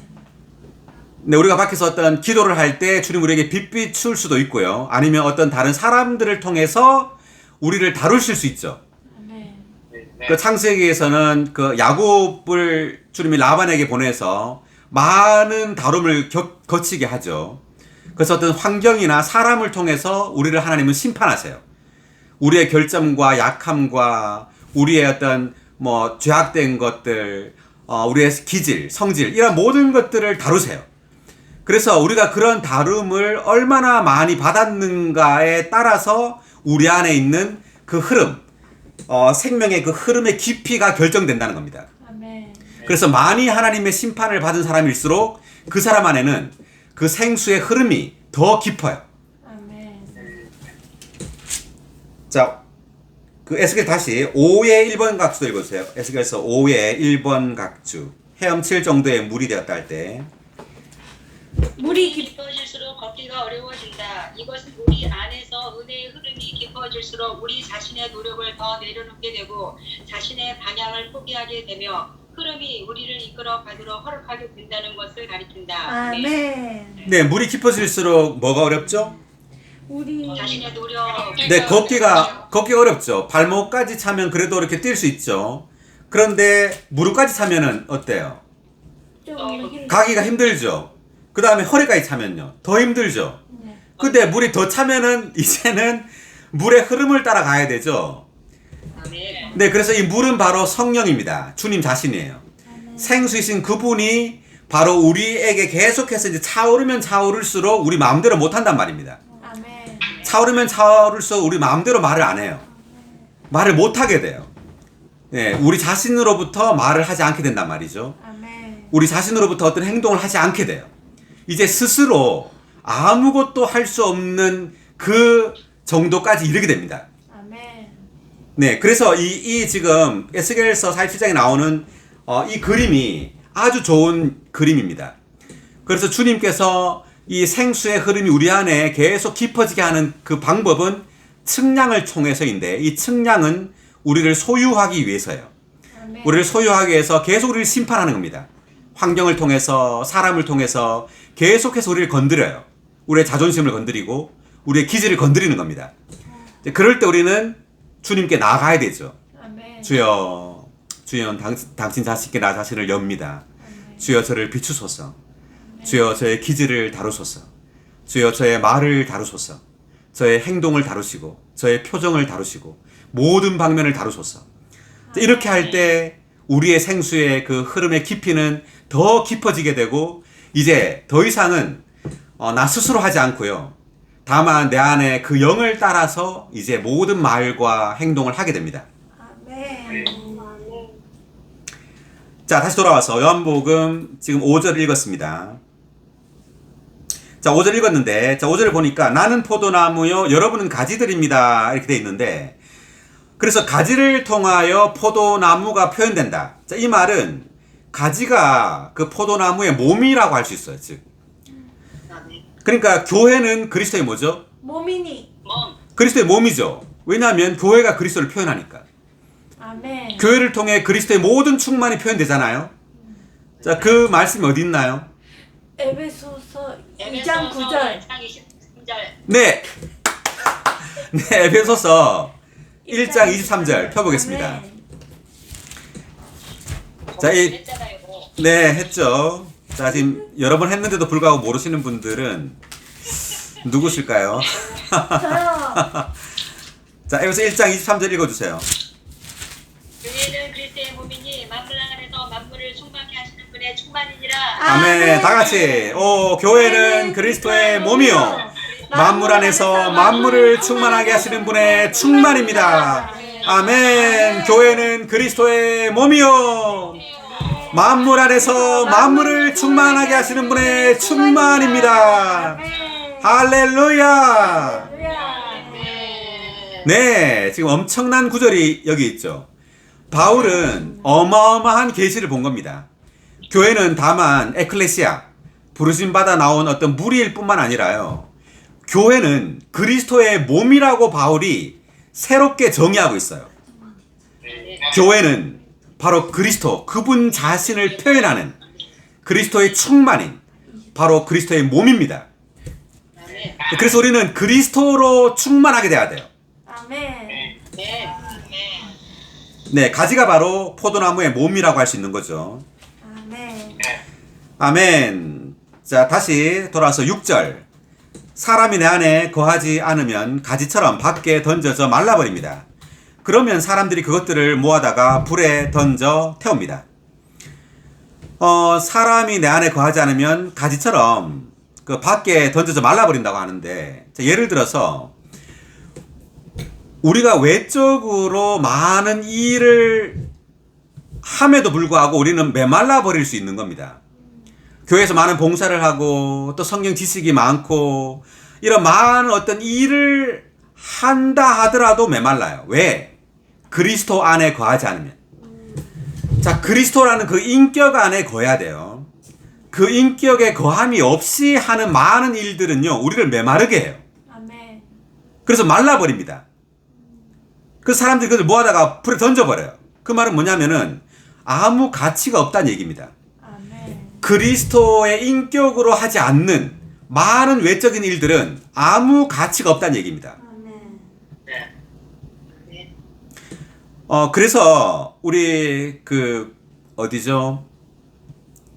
네, 우리가 밖에서 어떤 기도를 할 때 주님 우리에게 빛비출 수도 있고요. 아니면 어떤 다른 사람들을 통해서 우리를 다루실 수 있죠. 아멘. 그 창세기에서는 그 야곱을 주님이 라반에게 보내서 많은 다rum을 거치게 하죠. 그래서 어떤 환경이나 사람을 통해서 우리를 하나님은 심판하세요. 우리의 결점과 약함과 우리의 어떤 죄악된 것들, 우리의 기질, 성질 이런 모든 것들을 다루세요. 그래서 우리가 그런 다룸을 얼마나 많이 받았는가에 따라서 우리 안에 있는 그 흐름, 생명의 그 흐름의 깊이가 결정된다는 겁니다. 아멘. 그래서 많이 하나님의 심판을 받은 사람일수록 그 사람 안에는 그 생수의 흐름이 더 깊어요. 아멘. 자, 그 에스겔 다시 5의 1번 각주도 읽어주세요. 에스겔서 5의 1번 각주. 헤엄칠 정도의 물이 되었다 할 때. 물이 깊어질수록 걷기가 어려워진다. 이것은 우리 안에서 은혜의 흐름이 깊어질수록 우리 자신의 노력을 더 내려놓게 되고 자신의 방향을 포기하게 되며 흐름이 우리를 이끌어 가도록 허락하게 된다는 것을 가리킨다. 아멘. 네, 물이 깊어질수록 뭐가 어렵죠? 우리 자신의 노력. 네, 걷기가 어렵죠. 발목까지 차면 그래도 이렇게 뛸 수 있죠. 그런데 무릎까지 차면은 어때요? 좀 가기가 힘들죠. 그 다음에 허리까지 차면요, 더 힘들죠. 네. 근데 물이 더 차면은 이제는 물의 흐름을 따라가야 되죠. 아멘. 네, 그래서 이 물은 바로 성령입니다. 주님 자신이에요. 생수이신 그분이 바로 우리에게 계속해서 이제 차오르면 차오를수록 우리 마음대로 못 한단 말입니다. 아멘. 차오르면 차오를수록 우리 마음대로 말을 안 해요. 말을 못 하게 돼요. 네, 우리 자신으로부터 말을 하지 않게 된단 말이죠. 아멘. 우리 자신으로부터 어떤 행동을 하지 않게 돼요. 이제 스스로 아무것도 할 수 없는 그 정도까지 이르게 됩니다. 아멘. 네, 그래서 이 지금 에스겔서 47장에 나오는 이 그림이 아주 좋은 그림입니다. 그래서 주님께서 이 생수의 흐름이 우리 안에 계속 깊어지게 하는 그 방법은 측량을 통해서인데, 이 측량은 우리를 소유하기 위해서예요. 아멘. 우리를 소유하기 위해서 계속 우리를 심판하는 겁니다. 환경을 통해서, 사람을 통해서 계속해서 우리를 건드려요. 우리의 자존심을 건드리고 우리의 기질을 건드리는 겁니다. 이제 그럴 때 우리는 주님께 나아가야 되죠. 아멘. 주여, 당신 자식께 나 자신을 엽니다. 주여, 저를 비추소서. 주여, 저의 기질을 다루소서. 주여, 저의 말을 다루소서. 저의 행동을 다루시고 저의 표정을 다루시고 모든 방면을 다루소서. 이렇게 할 때 우리의 생수의 그 흐름의 깊이는 더 깊어지게 되고, 이제 더 이상은 나 스스로 하지 않고요, 다만 내 안에 그 영을 따라서 이제 모든 말과 행동을 하게 됩니다. 아멘. 자, 다시 돌아와서 요한복음 지금 5절 읽었습니다. 자, 5절 읽었는데, 자, 5절을 보니까 나는 포도나무요, 여러분은 가지들입니다. 이렇게 돼 있는데, 그래서 가지를 통하여 포도나무가 표현된다. 자, 이 말은 가지가 그 포도나무의 몸이라고 할 수 있어요, 즉. 그러니까 교회는 그리스도의 뭐죠? 몸이니. 몸. 그리스도의 몸이죠. 왜냐하면 교회가 그리스도를 표현하니까. 아멘. 교회를 통해 그리스도의 모든 충만이 표현되잖아요. 자, 그 말씀이 어디 있나요? 에베소서 2장 9절. 2장 23절. 네. 네, 에베소서 1장 23절 펴보겠습니다. 아멘. 자, 했잖아요. 네, 했죠. 자, 지금 여러 번 했는데도 불구하고 모르시는 분들은 누구실까요? 저요. 자, 에베소 1장 23절 읽어주세요. 교회는 그리스도의 몸이니 만물 안에서 만물을 충만케 하시는 분의 충만이니라. 아멘. 다 같이. 교회는 그리스도의 몸이요, 만물 안에서 만물을 충만하게 하시는 분의 충만입니다. 아멘. 교회는 그리스도의 몸이요, 만물 안에서 만물을 충만하게 하시는 분의 충만입니다. 할렐루야. 네, 지금 엄청난 구절이 여기 있죠. 바울은 어마어마한 계시를 본 겁니다. 교회는 다만 에클레시아, 부르심 받아 나온 어떤 무리일 뿐만 아니라요, 교회는 그리스도의 몸이라고 바울이 새롭게 정의하고 있어요. 교회는 바로 그리스도, 그분 자신을 표현하는 그리스도의 충만인 바로 그리스도의 몸입니다. 그래서 우리는 그리스도로 충만하게 돼야 돼요. 아멘. 네. 네, 가지가 바로 포도나무의 몸이라고 할 수 있는 거죠. 아멘. 아멘. 자, 다시 돌아와서 6절. 사람이 내 안에 거하지 않으면 가지처럼 밖에 던져져 말라버립니다. 그러면 사람들이 그것들을 모아다가 불에 던져 태웁니다. 사람이 내 안에 거하지 않으면 가지처럼 그 밖에 던져져 말라버린다고 하는데, 자, 예를 들어서 우리가 외적으로 많은 일을 함에도 불구하고 우리는 메말라 버릴 수 있는 겁니다. 교회에서 많은 봉사를 하고 또 성경 지식이 많고 이런 많은 어떤 일을 한다 하더라도 메말라요. 왜? 그리스도 안에 거하지 않으면. 자, 그리스도라는 그 인격 안에 거해야 돼요. 그 인격에 거함이 없이 하는 많은 일들은요, 우리를 메마르게 해요. 아멘. 그래서 말라버립니다. 그 사람들이 그걸 모아다가 불에 던져버려요. 그 말은 뭐냐면은 아무 가치가 없다는 얘기입니다. 아멘. 그리스도의 인격으로 하지 않는 많은 외적인 일들은 아무 가치가 없다는 얘기입니다. 아멘. 네. 그래서 우리 어디죠?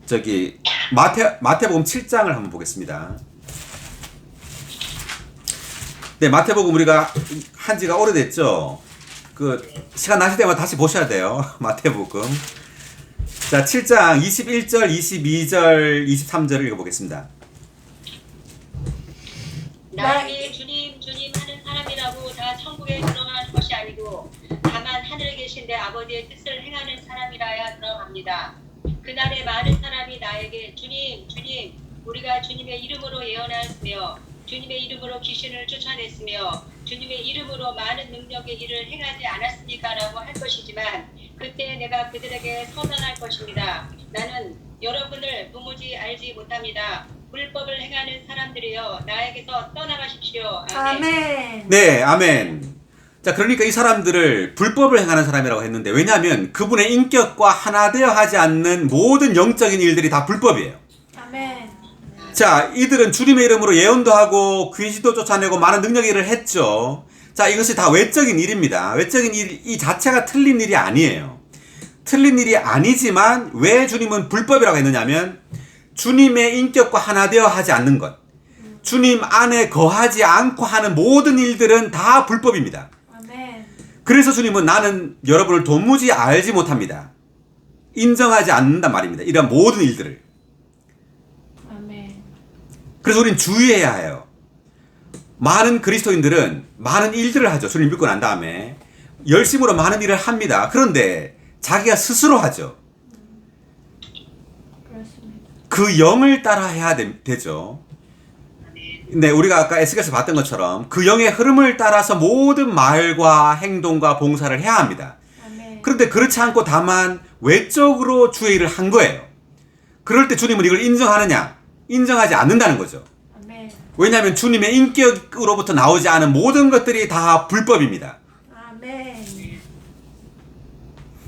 저기 마태복음 7장을 한번 보겠습니다. 네, 마태복음 우리가 한 지가 오래됐죠. 시간 나실 때마다 다시 보셔야 돼요. 마태복음. 자, 7장 21절, 22절, 23절을 읽어보겠습니다. 나에게 주님 주님 하는 사람이라고 다 천국에 들어가는 것이 아니고 다만 하늘에 계신 내 아버지의 뜻을 행하는 사람이라야 들어갑니다. 그날에 많은 사람이 나에게 주님 주님 우리가 주님의 이름으로 예언하였으며 주님의 이름으로 귀신을 쫓아냈으며 주님의 이름으로 많은 능력의 일을 행하지 않았습니까? 라고 할 것이지만 그때 내가 그들에게 선언할 것입니다. 나는 여러분을 도무지 알지 못합니다. 불법을 행하는 사람들이여 나에게서 떠나가십시오. 아멘. 아멘. 네, 아멘. 자, 그러니까 이 사람들을 불법을 행하는 사람이라고 했는데, 왜냐하면 그분의 인격과 하나 되어 하지 않는 모든 영적인 일들이 다 불법이에요. 아멘. 자, 이들은 주님의 이름으로 예언도 하고 귀신도 쫓아내고 많은 능력 일을 했죠. 자, 이것이 다 외적인 일입니다. 외적인 일, 이 자체가 틀린 일이 아니에요. 틀린 일이 아니지만 왜 주님은 불법이라고 했느냐면 주님의 인격과 하나 되어 하지 않는 것, 주님 안에 거하지 않고 하는 모든 일들은 다 불법입니다. 아멘. 그래서 주님은 나는 여러분을 도무지 알지 못합니다. 인정하지 않는단 말입니다. 이런 모든 일들을. 아멘. 그래서 우린 주의해야 해요. 많은 그리스도인들은 많은 일들을 하죠. 주님 믿고 난 다음에 열심으로 많은 일을 합니다. 그런데 자기가 스스로 하죠. 그렇습니다. 그 영을 따라 해야 되죠. 네, 우리가 아까 에스겔에서 봤던 것처럼 그 영의 흐름을 따라서 모든 말과 행동과 봉사를 해야 합니다. 아멘. 그런데 그렇지 않고 다만 외적으로 주의 일을 한 거예요. 그럴 때 주님은 이걸 인정하느냐? 인정하지 않는다는 거죠. 아멘. 왜냐하면 주님의 인격으로부터 나오지 않은 모든 것들이 다 불법입니다. 아멘.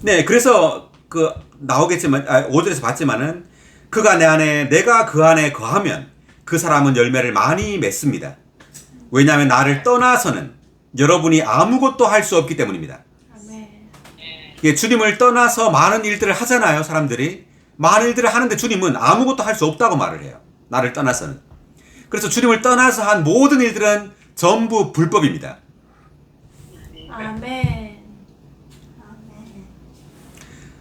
네, 그래서 나오겠지만 5절에서 봤지만은 그가 내 안에 내가 그 안에 거하면 그 사람은 열매를 많이 맺습니다. 왜냐하면 나를 떠나서는 여러분이 아무것도 할 수 없기 때문입니다. 아멘. 예, 주님을 떠나서 많은 일들을 하잖아요, 사람들이. 많은 일들을 하는데 주님은 아무것도 할 수 없다고 말을 해요. 나를 떠나서는. 그래서 주님을 떠나서 한 모든 일들은 전부 불법입니다. 아멘.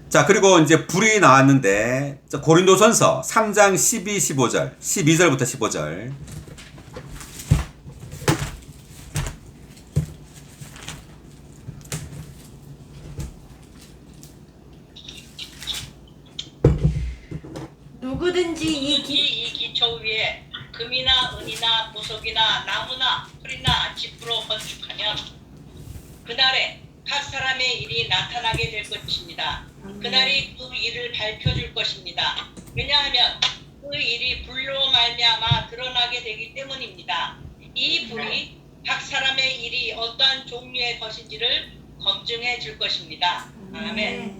자, 그리고 이제 불이 나왔는데 고린도전서 3장 12, 15절, 12절부터 15절. 누구든지 이 기초 위에 금이나 은이나 보석이나 나무나 풀이나 짚으로 건축하면 그날에 각 사람의 일이 나타나게 될 것입니다. 그날이 그 일을 밝혀줄 것입니다. 왜냐하면 그 일이 불로 말미암아 드러나게 되기 때문입니다. 이 불이 각 사람의 일이 어떠한 종류의 것인지를 검증해 줄 것입니다. 아멘.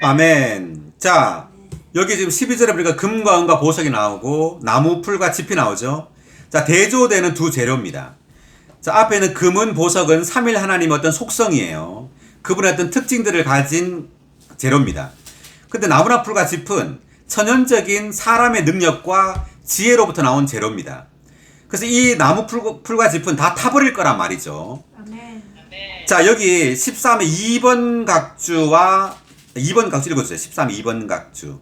아멘. 자, 여기 지금 12절에 보니까 금과 은과 보석이 나오고 나무, 풀과 짚이 나오죠. 자, 대조되는 두 재료입니다. 자, 앞에는 금은 보석은 삼일 하나님의 어떤 속성이에요. 그분의 어떤 특징들을 가진 재료입니다. 근데 나무나 풀과 짚은 천연적인 사람의 능력과 지혜로부터 나온 재료입니다. 그래서 이 나무, 풀과 짚은 다 타버릴 거란 말이죠. 아멘. 자, 여기 13의 2번 각주와 2번 각주 읽어주세요. 13의 2번 각주.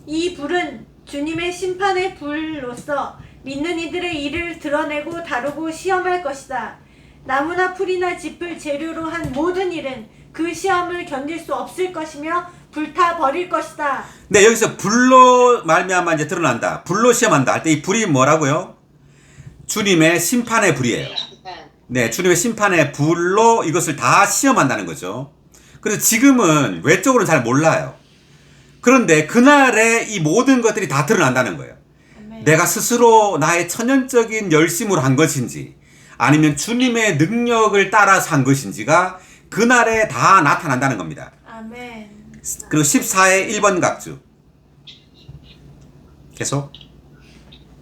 이 불은 주님의 심판의 불로서 믿는 이들의 일을 드러내고 다루고 시험할 것이다. 나무나 풀이나 짚을 재료로 한 모든 일은 그 시험을 견딜 수 없을 것이며 불타 버릴 것이다. 네, 여기서 불로 말미암아 이제 드러난다. 불로 시험한다 할 때 이 불이 뭐라고요? 주님의 심판의 불이에요. 네, 주님의 심판의 불로 이것을 다 시험한다는 거죠. 그래서 지금은 외적으로는 잘 몰라요. 그런데 그날에 이 모든 것들이 다 드러난다는 거예요. 아멘. 내가 스스로 나의 천연적인 열심으로 한 것인지 아니면 주님의 능력을 따라서 한 것인지가 그날에 다 나타난다는 겁니다. 아멘. 그리고 14의 1번 각주 계속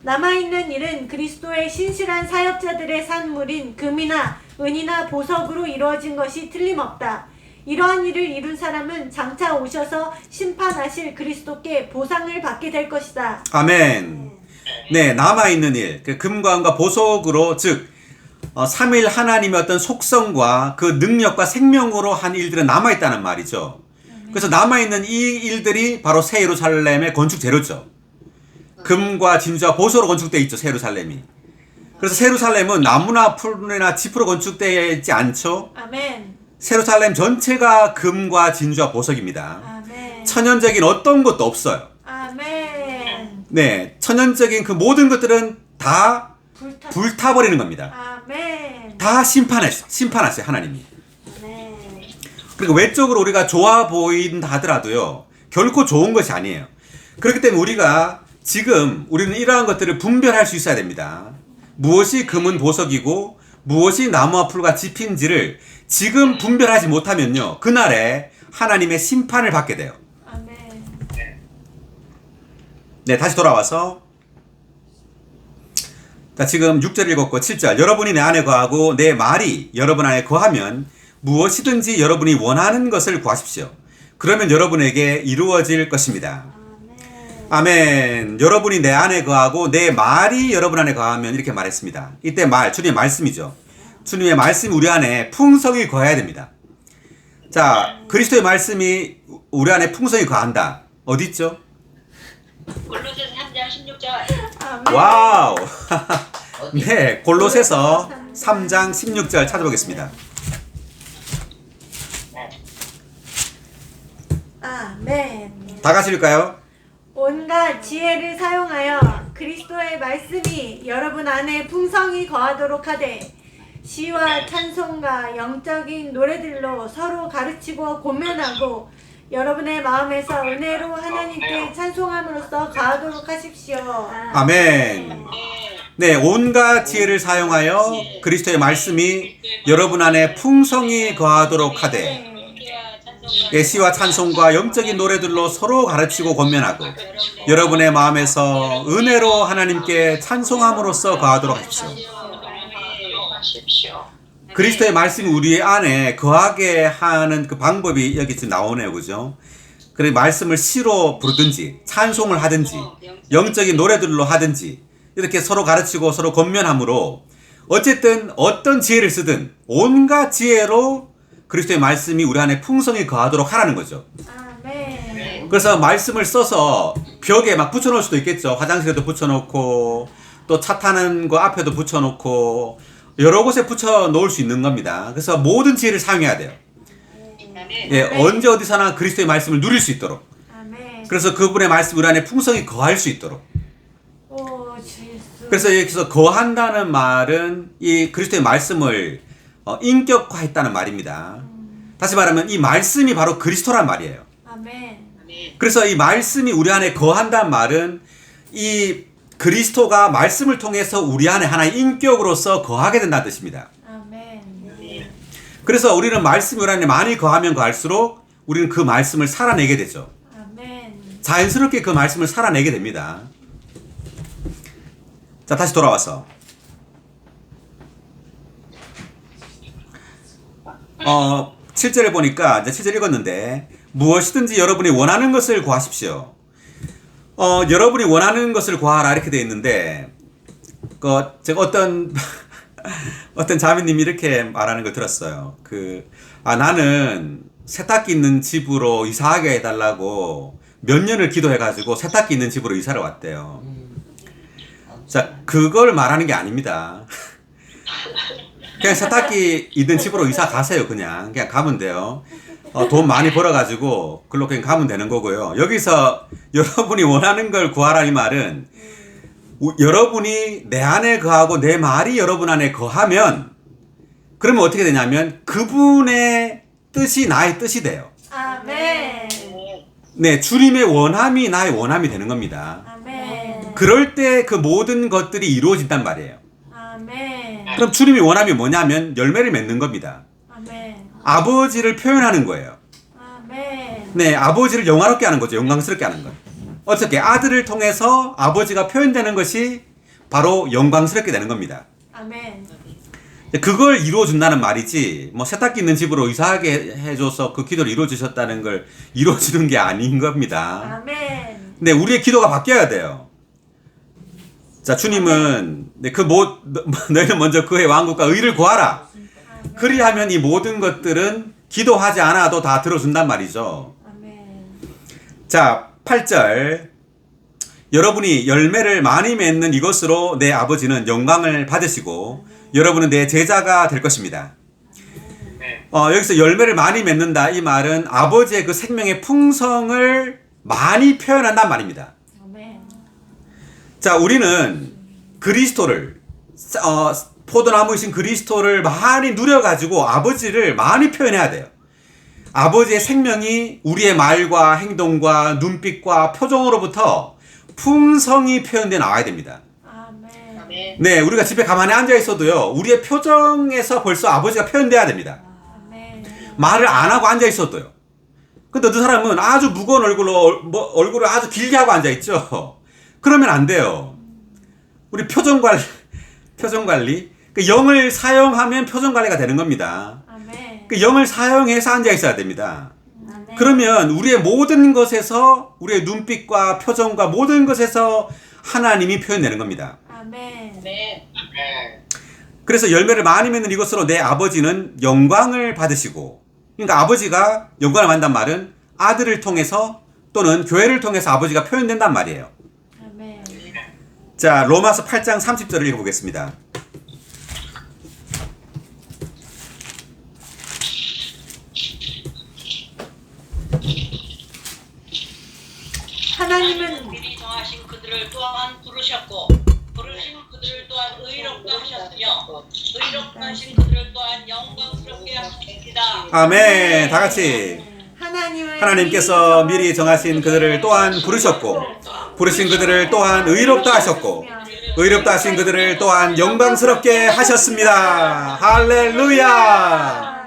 남아있는 일은 그리스도의 신실한 사역자들의 산물인 금이나 은이나 보석으로 이루어진 것이 틀림없다. 이러한 일을 이룬 사람은 장차 오셔서 심판하실 그리스도께 보상을 받게 될 것이다. 아멘. 네, 남아있는 일, 그 금과 은과 보석으로 즉 삼일 하나님의 어떤 속성과 그 능력과 생명으로 한 일들은 남아있다는 말이죠. 그래서 남아있는 이 일들이 바로 새 예루살렘의 건축 재료죠. 금과 진주와 보석으로 건축되어 있죠, 새 예루살렘이. 그래서 새 예루살렘은 나무나 풀이나 짚으로 건축되어 있지 않죠. 아멘. 새 예루살렘 전체가 금과 진주와 보석입니다. 아멘. 천연적인 어떤 것도 없어요. 아멘. 네, 천연적인 그 모든 것들은 다 불타. 불타버리는 겁니다. 아멘. 다 심판하세요, 하나님이. 아멘. 그리고 외적으로 우리가 좋아 보인다 하더라도요, 결코 좋은 것이 아니에요. 그렇기 때문에 우리가 지금 우리는 이러한 것들을 분별할 수 있어야 됩니다. 무엇이 금은 보석이고 무엇이 나무와 풀과 짚인지를 지금 분별하지 못하면요, 그날에 하나님의 심판을 받게 돼요. 아멘. 네, 다시 돌아와서 자, 지금 6절 읽었고 7절 여러분이 내 안에 거하고 내 말이 여러분 안에 거하면 무엇이든지 여러분이 원하는 것을 구하십시오. 그러면 여러분에게 이루어질 것입니다. 아멘. 여러분이 내 안에 거하고 내 말이 여러분 안에 거하면 이렇게 말했습니다. 이때 말, 주님의 말씀이죠. 주님의 말씀이 우리 안에 풍성히 거해야 됩니다. 자, 그리스도의 말씀이 우리 안에 풍성히 거한다. 어디 있죠? 골로새서 3장 16절. 아멘. 와우. 네, 골로새서 3장 16절 찾아보겠습니다. 아멘. 다 같이 읽을까요? 온갖 지혜를 사용하여 그리스도의 말씀이 여러분 안에 풍성히 거하도록 하되 시와 찬송과 영적인 노래들로 서로 가르치고 고면하고 여러분의 마음에서 은혜로 하나님께 찬송함으로써 거하도록 하십시오. 아멘. 네, 온갖 지혜를 사용하여 그리스도의 말씀이 여러분 안에 풍성히 거하도록 하되 시와 찬송과 영적인 노래들로 서로 가르치고 권면하고 여러분의 마음에서 은혜로 하나님께 찬송함으로써 거하도록 하십시오. 그리스도의 말씀이 우리 안에 거하게 하는 그 방법이 여기 지금 나오네요, 그죠? 그래, 말씀을 시로 부르든지 찬송을 하든지 영적인 노래들로 하든지 이렇게 서로 가르치고 서로 권면함으로 어쨌든 어떤 지혜를 쓰든 온갖 지혜로 그리스도의 말씀이 우리 안에 풍성히 거하도록 하라는 거죠. 아멘. 그래서 말씀을 써서 벽에 막 붙여놓을 수도 있겠죠. 화장실에도 붙여놓고 또 차 타는 거 앞에도 붙여놓고 여러 곳에 붙여놓을 수 있는 겁니다. 그래서 모든 지혜를 사용해야 돼요. 예, 언제 어디서나 그리스도의 말씀을 누릴 수 있도록. 아멘. 그래서 그분의 말씀 우리 안에 풍성히 거할 수 있도록. 오, 예수. 그래서 여기서 거한다는 말은 이 그리스도의 말씀을 인격화했다는 말입니다. 다시 말하면 이 말씀이 바로 그리스도란 말이에요. 아멘. 그래서 이 말씀이 우리 안에 거한다는 말은 이 그리스도가 말씀을 통해서 우리 안에 하나의 인격으로서 거하게 된다는 뜻입니다. 아멘. 그래서 우리는 말씀이 우리 안에 많이 거하면 거할수록 우리는 그 말씀을 살아내게 되죠. 아멘. 자연스럽게 그 말씀을 살아내게 됩니다. 자, 다시 돌아와서 7절에 보니까 이제 7절 읽었는데 무엇이든지 여러분이 원하는 것을 구하십시오. 여러분이 원하는 것을 구하라 이렇게 되어 있는데 제가 어떤 자매님이 이렇게 말하는 걸 들었어요. 나는 세탁기 있는 집으로 이사하게 해달라고 몇 년을 기도해가지고 세탁기 있는 집으로 이사를 왔대요. 자, 그걸 말하는 게 아닙니다. 그냥 세탁기 있는 집으로 이사 가세요. 그냥 가면 돼요. 돈 많이 벌어가지고 그걸로 그냥 가면 되는 거고요. 여기서 여러분이 원하는 걸 구하라 이 말은 여러분이 내 안에 거하고 내 말이 여러분 안에 거하면 그러면 어떻게 되냐면 그분의 뜻이 나의 뜻이 돼요. 아멘. 네, 주님의 원함이 나의 원함이 되는 겁니다. 아멘. 그럴 때 그 모든 것들이 이루어진단 말이에요. 아멘. 그럼 주님의 원함이 뭐냐면 열매를 맺는 겁니다. 아멘. 아버지를 표현하는 거예요. 아멘. 네, 아버지를 영화롭게 하는 거죠. 영광스럽게 하는 것. 어떻게? 아들을 통해서 아버지가 표현되는 것이 바로 영광스럽게 되는 겁니다. 아멘. 그걸 이루어준다는 말이지, 뭐 세탁기 있는 집으로 이사하게 해줘서 그 기도를 이루어주셨다는 걸 이루어주는 게 아닌 겁니다. 아멘. 네, 우리의 기도가 바뀌어야 돼요. 자, 주님은 네, 너희는 먼저 그의 왕국과 의를 구하라. 그리하면 이 모든 것들은 기도하지 않아도 다 들어준단 말이죠. 아멘. 자, 8절. 여러분이 열매를 많이 맺는 이것으로 내 아버지는 영광을 받으시고 여러분은 내 제자가 될 것입니다. 여기서 열매를 많이 맺는다 이 말은 아버지의 그 생명의 풍성을 많이 표현한단 말입니다. 아멘. 자, 우리는 그리스도를 포도나무이신 그리스도를 많이 누려가지고 아버지를 많이 표현해야 돼요. 아버지의 생명이 우리의 말과 행동과 눈빛과 표정으로부터 풍성히 표현되어 나와야 됩니다. 아멘. 아멘. 네, 우리가 집에 가만히 앉아 있어도요, 우리의 표정에서 벌써 아버지가 표현돼야 됩니다. 아멘. 말을 안 하고 앉아 있어도요. 근데 어떤 사람은 아주 무거운 얼굴을 아주 길게 하고 앉아 있죠. 그러면 안 돼요. 우리 표정 관리. 그 영을 사용하면 표정 관리가 되는 겁니다. 아멘. 그 영을 사용해서 앉아 있어야 됩니다. 아멘. 그러면 우리의 모든 것에서 우리의 눈빛과 표정과 모든 것에서 하나님이 표현되는 겁니다. 아멘. 아멘. 그래서 열매를 많이 맺는 이것으로 내 아버지는 영광을 받으시고, 그러니까 아버지가 영광을 받는단 말은 아들을 통해서 또는 교회를 통해서 아버지가 표현된단 말이에요. 아멘. 자, 로마서 8장 30절을 읽어보겠습니다. 하나님은 미리 정하신 그들을 또한 부르셨고 부르신 그들을 또한 의롭게 하셨으며 의롭게 하신 그들을 또한 영광스럽게 하십니다. 아멘. 다 같이. 하나님은 하나님께서 미리 정하신 그들을 또한 부르셨고 부르신 그들을 또한 의롭다 하셨고 의롭다 하신 그들을 또한 영광스럽게 하셨습니다. 할렐루야.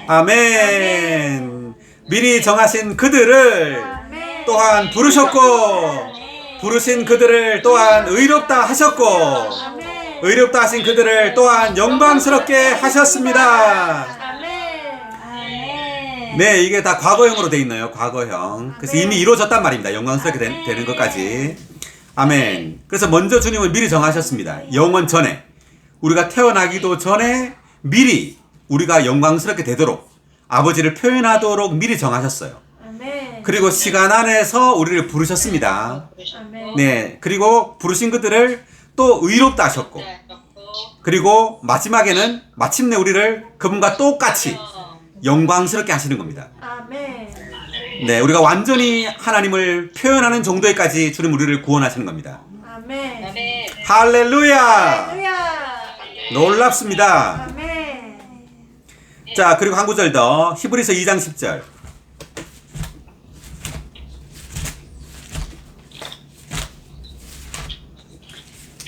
아멘. 미리 정하신 그들을 아멘. 또한 부르셨고 부르신 그들을 또한 의롭다 하셨고 아멘. 의롭다 하신 그들을 또한 영광스럽게 하셨습니다. 아멘. 아멘. 네, 이게 다 과거형으로 돼 있나요? 과거형. 그래서 이미 이루어졌단 말입니다. 영광스럽게 되는 것까지. 아멘. 그래서 먼저 주님은 미리 정하셨습니다. 영원 전에. 우리가 태어나기도 전에 미리 우리가 영광스럽게 되도록 아버지를 표현하도록 미리 정하셨어요. 아멘. 그리고 시간 안에서 우리를 부르셨습니다. 아멘. 네. 그리고 부르신 그들을 또 의롭다 하셨고 그리고 마지막에는 마침내 우리를 그분과 똑같이 영광스럽게 하시는 겁니다. 아멘. 네, 우리가 완전히 하나님을 표현하는 정도에까지 주님 우리를 구원하시는 겁니다. 아멘. 아멘. 할렐루야! 할렐루야. 놀랍습니다. 아멘. 자, 그리고 한 구절 더. 히브리서 2장 10절.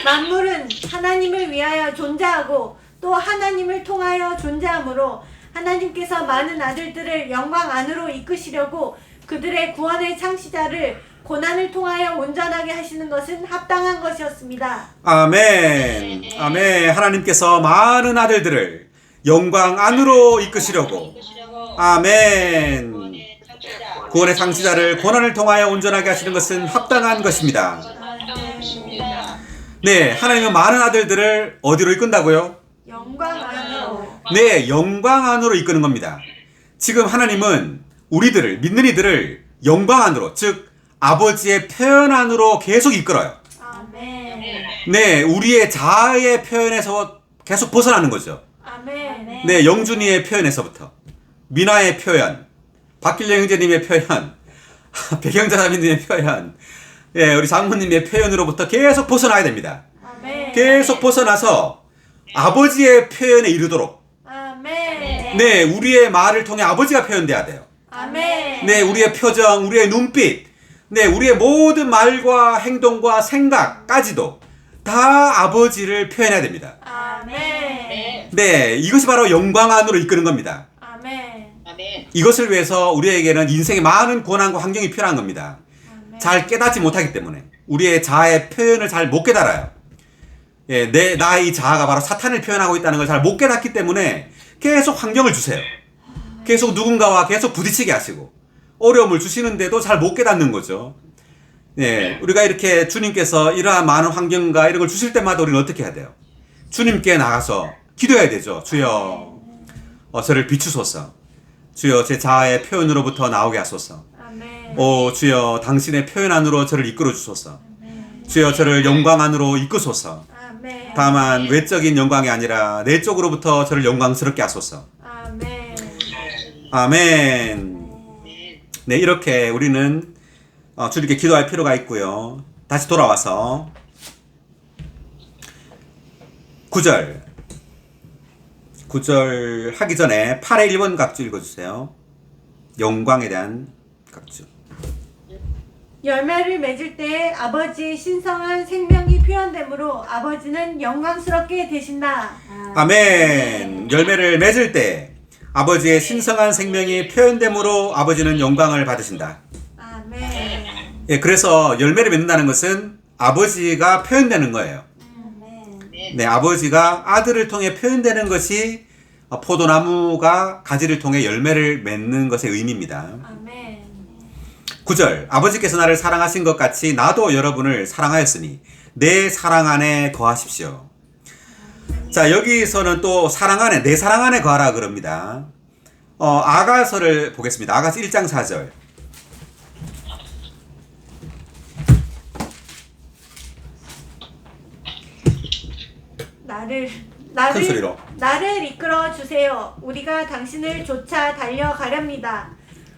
만물은 하나님을 위하여 존재하고 또 하나님을 통하여 존재하므로 하나님께서 많은 아들들을 영광 안으로 이끄시려고 그들의 구원의 창시자를 고난을 통하여 온전하게 하시는 것은 합당한 것이었습니다. 아멘. 아멘. 하나님께서 많은 아들들을 영광 안으로 이끄시려고. 아멘. 구원의 창시자를 고난을 통하여 온전하게 하시는 것은 합당한 것입니다. 네, 하나님은 많은 아들들을 어디로 이끈다고요? 영광 안으로. 네, 영광 안으로 이끄는 겁니다. 지금 하나님은 우리들을, 믿는 이들을 영광 안으로, 즉 아버지의 표현 안으로 계속 이끌어요. 아멘. 네, 우리의 자아의 표현에서 계속 벗어나는 거죠. 아멘. 네, 영준이의 표현에서부터 미나의 표현, 박길령 형제님의 표현, 백영자사님의 표현, 예, 우리 장모님의 표현으로부터 계속 벗어나야 됩니다. 아멘. 계속 벗어나서 아버지의 표현에 이르도록, 아멘. 네, 우리의 말을 통해 아버지가 표현돼야 돼요. 아멘. 네, 우리의 표정, 우리의 눈빛, 네, 우리의 모든 말과 행동과 생각까지도 다 아버지를 표현해야 됩니다. 아멘. 네. 네, 이것이 바로 영광 안으로 이끄는 겁니다. 아멘. 아멘. 이것을 위해서 우리에게는 인생의 많은 고난과 환경이 필요한 겁니다. 아멘. 잘 깨닫지 못하기 때문에 우리의 자아의 표현을 잘 못 깨달아요. 예, 나의 자아가 바로 사탄을 표현하고 있다는 걸 잘 못 깨닫기 때문에 계속 환경을 주세요. 계속 누군가와 계속 부딪히게 하시고 어려움을 주시는데도 잘 못 깨닫는 거죠. 예, 우리가 이렇게 주님께서 이러한 많은 환경과 이런 걸 주실 때마다 우리는 어떻게 해야 돼요? 주님께 나가서 기도해야 되죠. 주여, 저를 비추소서. 주여, 제 자아의 표현으로부터 나오게 하소서. 아멘. 오, 주여, 당신의 표현 안으로 저를 이끌어 주소서. 아멘. 주여, 저를 영광 안으로 이끄소서. 아멘. 다만 외적인 영광이 아니라 내적으로부터 저를 영광스럽게 하소서. 아멘. 아멘. 네, 이렇게 우리는 주님께 기도할 필요가 있고요. 다시 돌아와서 9절 하기 전에 8의 1번 각주 읽어주세요. 영광에 대한 각주. 열매를 맺을 때 아버지의 신성한 생명이 표현되므로 아버지는 영광스럽게 되신다. 아멘. 열매를 맺을 때 아버지의 신성한 생명이 표현되므로 아버지는 영광을 받으신다. 아멘. 예, 그래서 열매를 맺는다는 것은 아버지가 표현되는 거예요. 네, 아버지가 아들을 통해 표현되는 것이 포도나무가 가지를 통해 열매를 맺는 것의 의미입니다. 아멘. 9절, 아버지께서 나를 사랑하신 것 같이 나도 여러분을 사랑하였으니 내 사랑 안에 거하십시오. 자, 여기서는 또 사랑 안에, 내 사랑 안에 거하라 그럽니다. 아가서를 보겠습니다. 아가서 1장 4절. 큰 소리로. 나를 이끌어 주세요. 우리가 당신을 쫓아 달려가렵니다.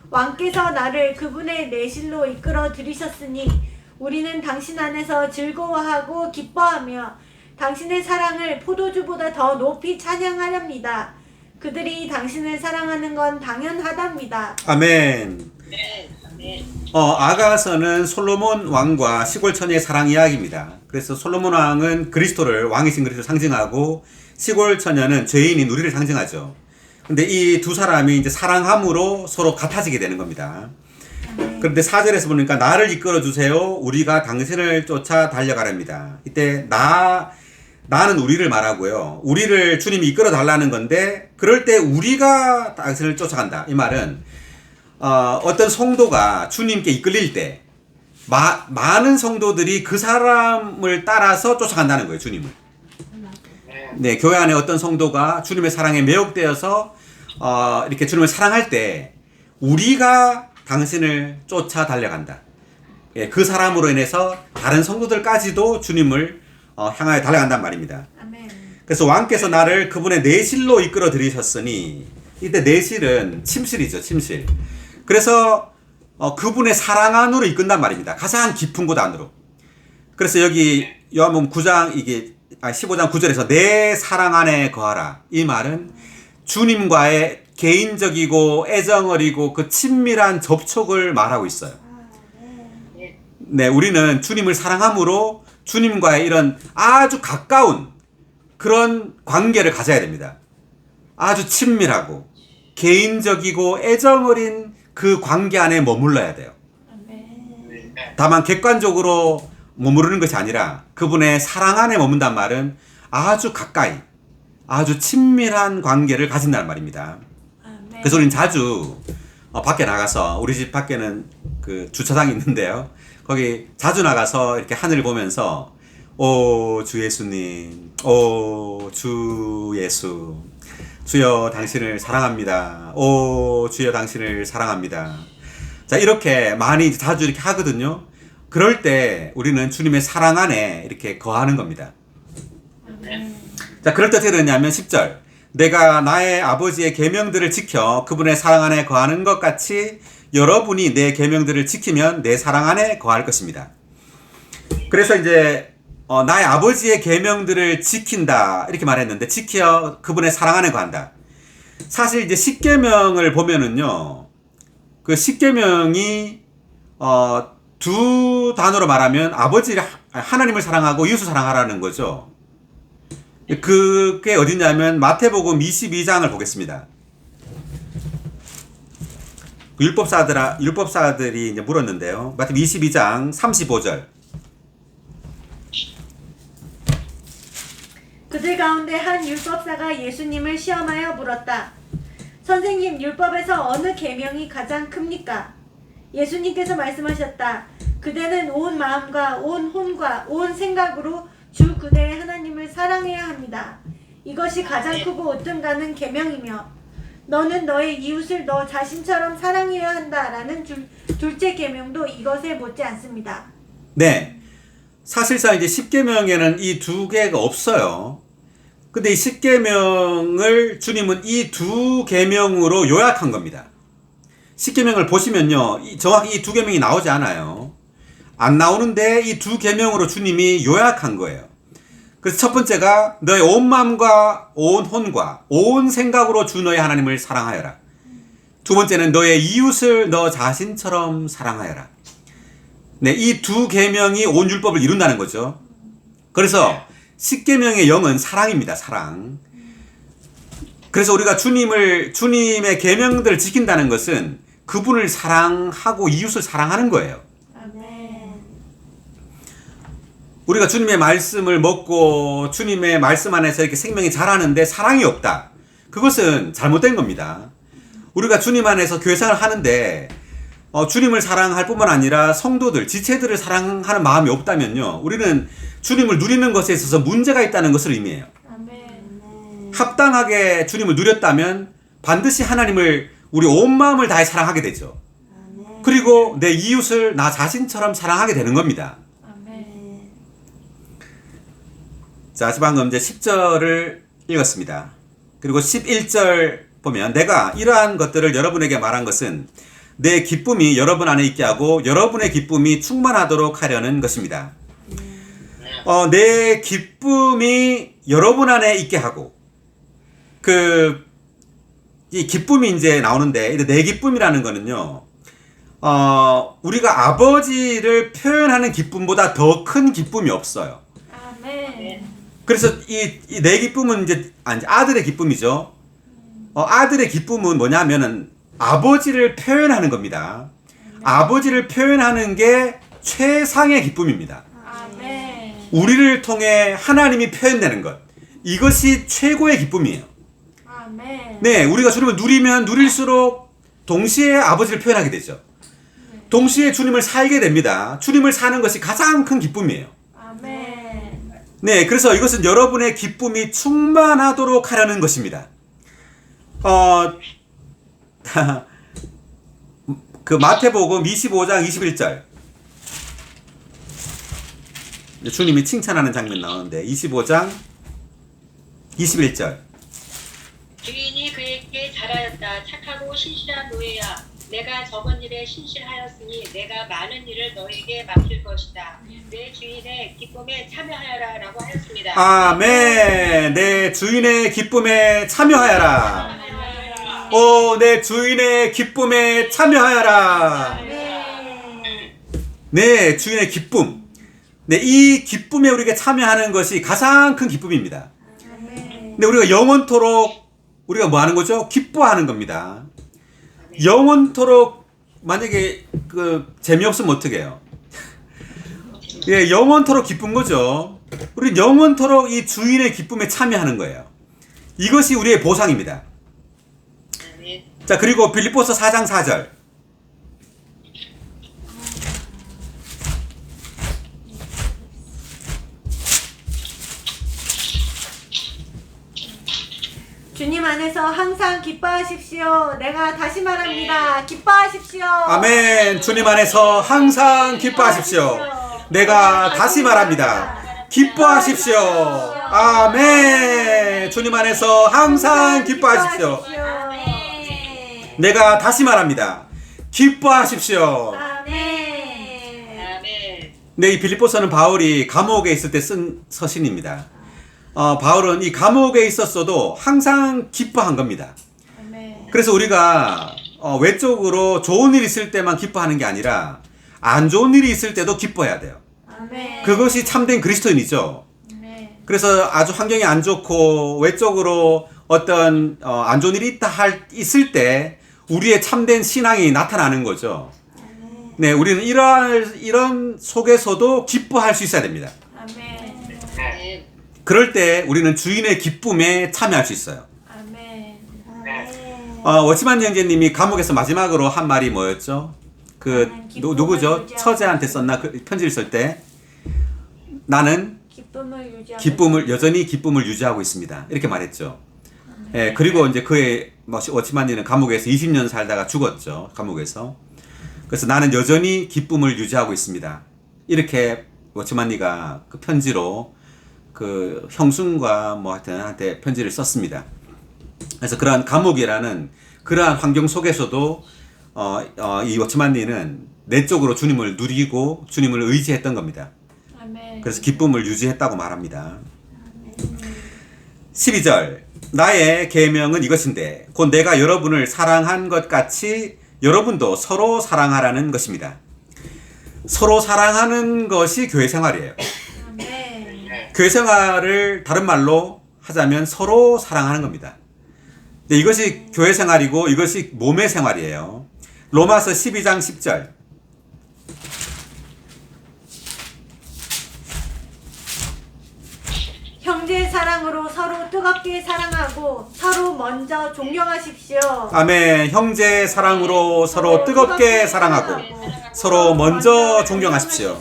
왕께서 나를 그분의 내실로 이끌어 들이셨으니 우리는 당신 안에서 즐거워하고 기뻐하며 당신의 사랑을 포도주보다 더 높이 찬양하렵니다. 그들이 당신을 사랑하는 건 당연하답니다. 아멘. 네. 아멘. 아가서는 솔로몬 왕과 시골 처녀의 사랑 이야기입니다. 그래서 솔로몬 왕은 그리스도를, 왕이신 그리스도를 상징하고 시골 처녀는 죄인인 우리를 상징하죠. 근데 이 두 사람이 이제 사랑함으로 서로 같아지게 되는 겁니다. 그런데 4절에서 보니까 나를 이끌어 주세요. 우리가 당신을 쫓아 달려가랍니다. 이때 나는 우리를 말하고요. 우리를 주님이 이끌어 달라는 건데 그럴 때 우리가 당신을 쫓아간다. 이 말은 어떤 성도가 주님께 이끌릴 때 많은 성도들이 그 사람을 따라서 쫓아간다는 거예요. 주님을. 네, 교회 안에 어떤 성도가 주님의 사랑에 매혹되어서 이렇게 주님을 사랑할 때 우리가 당신을 쫓아 달려간다. 예, 그 사람으로 인해서 다른 성도들까지도 주님을 향하여 달려간단 말입니다. 아멘. 그래서 왕께서 나를 그분의 내실로 이끌어 들이셨으니 이때 내실은 침실이죠. 침실. 그래서 그분의 사랑 안으로 이끈단 말입니다. 가장 깊은 곳 안으로. 그래서 여기 요한복음 9장 15장 9절에서 내 사랑 안에 거하라. 이 말은 주님과의 개인적이고 애정어리고 그 친밀한 접촉을 말하고 있어요. 네, 우리는 주님을 사랑함으로 주님과의 이런 아주 가까운 그런 관계를 가져야 됩니다. 아주 친밀하고 개인적이고 애정어린 그 관계 안에 머물러야 돼요. 다만 객관적으로 머무르는 것이 아니라 그분의 사랑 안에 머문단 말은 아주 가까이 아주 친밀한 관계를 가진다는 말입니다. 그래서 우리는 자주 밖에 나가서 우리 집 밖에는 그 주차장이 있는데요. 거기 자주 나가서 이렇게 하늘을 보면서 오 주 예수님, 오 주 예수, 주여 당신을 사랑합니다. 오 주여 당신을 사랑합니다. 자, 이렇게 많이 자주 이렇게 하거든요. 그럴 때 우리는 주님의 사랑 안에 이렇게 거하는 겁니다. 자, 그럴 때 어떻게 되느냐면 10절, 내가 나의 아버지의 계명들을 지켜 그분의 사랑 안에 거하는 것 같이 여러분이 내 계명들을 지키면 내 사랑 안에 거할 것입니다. 그래서 이제 나의 아버지의 계명들을 지킨다 이렇게 말했는데 지켜 그분의 사랑 안에 거한다. 사실 이제 10계명을 보면은요, 그 십계명이 두 단어로 말하면 아버지를 하나님을 사랑하고 이웃을 사랑하라는 거죠. 그게 어디냐면 마태복음 22장을 보겠습니다. 율법사들이 이제 물었는데요. 마태복음 22장 35절. 그들 가운데 한 율법사가 예수님을 시험하여 물었다. 선생님, 율법에서 어느 계명이 가장 큽니까? 예수님께서 말씀하셨다. 그대는 온 마음과 온 혼과 온 생각으로 주 그대의 하나님을 사랑해야 합니다. 이것이 가장 크고 으뜸가는 계명이며 너는 너의 이웃을 너 자신처럼 사랑해야 한다라는 둘째 계명도 이것에 못지 않습니다. 네. 사실상 이제 십계명에는 이 두 개가 없어요. 근데 이 십계명을 주님은 이 두 계명으로 요약한 겁니다. 십계명을 보시면요, 정확히 이 두 계명이 나오지 않아요. 안 나오는데 이 두 계명으로 주님이 요약한 거예요. 그래서 첫 번째가 너의 온 마음과 온 혼과 온 생각으로 주 너의 하나님을 사랑하여라. 두 번째는 너의 이웃을 너 자신처럼 사랑하여라. 네, 이 두 계명이 온 율법을 이룬다는 거죠. 그래서 십계명의 영은 사랑입니다. 사랑. 그래서 우리가 주님의 계명들을 지킨다는 것은 그분을 사랑하고 이웃을 사랑하는 거예요. 아멘. 우리가 주님의 말씀을 먹고 주님의 말씀 안에서 이렇게 생명이 자라는데 사랑이 없다. 그것은 잘못된 겁니다. 우리가 주님 안에서 교회생활을 하는데 주님을 사랑할 뿐만 아니라 성도들, 지체들을 사랑하는 마음이 없다면요, 우리는 주님을 누리는 것에 있어서 문제가 있다는 것을 의미해요. 아멘. 합당하게 주님을 누렸다면 반드시 하나님을 우리 온 마음을 다해 사랑하게 되죠. 아멘. 그리고 내 이웃을 나 자신처럼 사랑하게 되는 겁니다. 아멘. 자, 방금 이제 10절을 읽었습니다. 그리고 11절 보면 내가 이러한 것들을 여러분에게 말한 것은 내 기쁨이 여러분 안에 있게 하고 여러분의 기쁨이 충만하도록 하려는 것입니다. 내 기쁨이 여러분 안에 있게 하고, 이 기쁨이 이제 나오는데, 내 기쁨이라는 거는요, 우리가 아버지를 표현하는 기쁨보다 더 큰 기쁨이 없어요. 아멘. 그래서 이 내 기쁨은 이제 아들의 기쁨이죠. 아들의 기쁨은 뭐냐면은 아버지를 표현하는 겁니다. 아버지를 표현하는 게 최상의 기쁨입니다. 아멘. 우리를 통해 하나님이 표현되는 것, 이것이 최고의 기쁨이에요. 아멘. 네, 우리가 주님을 누리면 누릴수록 동시에 아버지를 표현하게 되죠. 동시에 주님을 살게 됩니다. 주님을 사는 것이 가장 큰 기쁨이에요. 아멘. 네, 그래서 이것은 여러분의 기쁨이 충만하도록 하려는 것입니다. 그 마태복음 25장 21절. 주님이 칭찬하는 장면 나오는데 25장 21절. 주인이 그에게 잘하였다. 착하고 신실한 노예야. 내가 적은 일에 신실하였으니 내가 많은 일을 너에게 맡길 것이다. 내 주인의 기쁨에 참여하여라 라고 하였습니다. 아멘. 내 주인의 기쁨에 참여하여라. 내 주인의 기쁨에 참여하여라. 내 주인의 기쁨. 네, 이 기쁨에 우리가 참여하는 것이 가장 큰 기쁨입니다. 근데 우리가 영원토록 우리가 뭐 하는 거죠? 기뻐하는 겁니다. 영원토록 만약에 재미없으면 어떻게 해요? 예, 영원토록 기쁜 거죠. 우리 영원토록 이 주인의 기쁨에 참여하는 거예요. 이것이 우리의 보상입니다. 자, 그리고 빌립보서 4장 4절. 주님 안에서 항상 기뻐하십시오. 내가 다시 말합니다. 기뻐하십시오. 아멘. 주님 안에서 항상 기뻐하십시오. 내가 다시 말합니다. 기뻐하십시오. 아멘. 주님 안에서 항상 기뻐하십시오. 내가 다시 말합니다. 기뻐하십시오. 아멘. 아멘. 네, 이 빌립보서는 바울이 감옥에 있을 때 쓴 서신입니다. 바울은 이 감옥에 있었어도 항상 기뻐한 겁니다. 아멘. 그래서 우리가 외적으로 좋은 일이 있을 때만 기뻐하는 게 아니라 안 좋은 일이 있을 때도 기뻐해야 돼요. 아멘. 그것이 참된 그리스도인이죠. 네. 그래서 아주 환경이 안 좋고 외적으로 어떤 안 좋은 일이 있을 때 우리의 참된 신앙이 나타나는 거죠. 네, 우리는 이런 속에서도 기뻐할 수 있어야 됩니다. 아멘. 아멘. 그럴 때 우리는 주인의 기쁨에 참여할 수 있어요. 아멘. 워치만 형제님이 감옥에서 마지막으로 한 말이 뭐였죠? 나는 기쁨을 누구죠? 유지하고 처제한테 썼나? 그 편지를 쓸 때 나는 여전히 기쁨을 유지하고 있습니다. 이렇게 말했죠. 예, 그리고 이제 그의 워치만니는 감옥에서 20년 살다가 죽었죠. 감옥에서. 그래서 나는 여전히 기쁨을 유지하고 있습니다. 이렇게 워치만니가 그 편지로 그 형순과 한테 편지를 썼습니다. 그래서 그러한 감옥이라는 그러한 환경 속에서도 이 워치만니는 내적으로 주님을 누리고 주님을 의지했던 겁니다. 아멘. 그래서 기쁨을 유지했다고 말합니다. 12절 나의 계명은 이것인데 곧 내가 여러분을 사랑한 것 같이 여러분도 서로 사랑하라는 것입니다. 서로 사랑하는 것이 교회 생활이에요. 아멘. 교회 생활을 다른 말로 하자면 서로 사랑하는 겁니다. 근데 이것이 교회 생활이고 이것이 몸의 생활이에요. 로마서 12장 10절 형제 사랑으로 서로 뜨겁게 사랑하고 서로 먼저 존경하십시오. 아멘. 형제 사랑으로 서로 뜨겁게 사랑하고 서로 먼저 존경하십시오.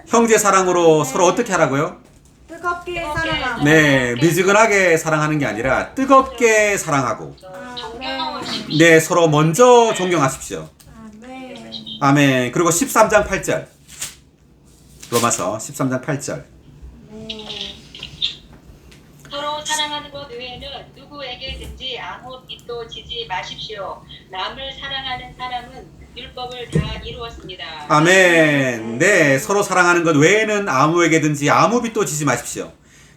형제 사랑으로 서로 어떻게 하라고요? 뜨겁게 사랑하고. 네, 미지근하게 사랑하는 게 아니라 뜨겁게 사랑하고 아멘. 네, 서로 먼저 존경하십시오. 아멘. 아멘. 그리고 13장 8절 로마서 13장 8절 서로 사랑하는 것 외에는 누구에게든지 아무 빚도 지지 마십시오. 남을 사랑하는 사람은 율법을 다 이루었습니다. 아멘. 네, 서로 사랑하는 것 외에는 아무에게든지 아무 빚도 지지 마십시오.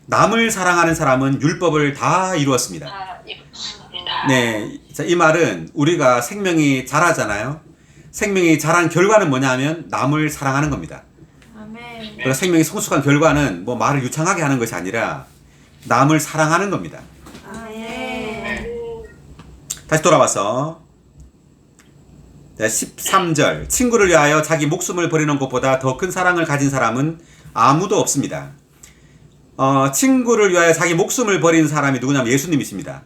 남을 사랑하는 사람은 율법을 다 이루었습니다. 다 이루었습니다. 네, 자, 이 말은 우리가 생명이 자라잖아요. 생명이 자란 결과는 뭐냐면 남을 사랑하는 겁니다. 아멘. 그래서 생명이 성숙한 결과는 말을 유창하게 하는 것이 아니라 남을 사랑하는 겁니다. 아멘. 다시 돌아와서 13절 친구를 위하여 자기 목숨을 버리는 것보다 더 큰 사랑을 가진 사람은 아무도 없습니다. 친구를 위하여 자기 목숨을 버린 사람이 누구냐면 예수님이십니다.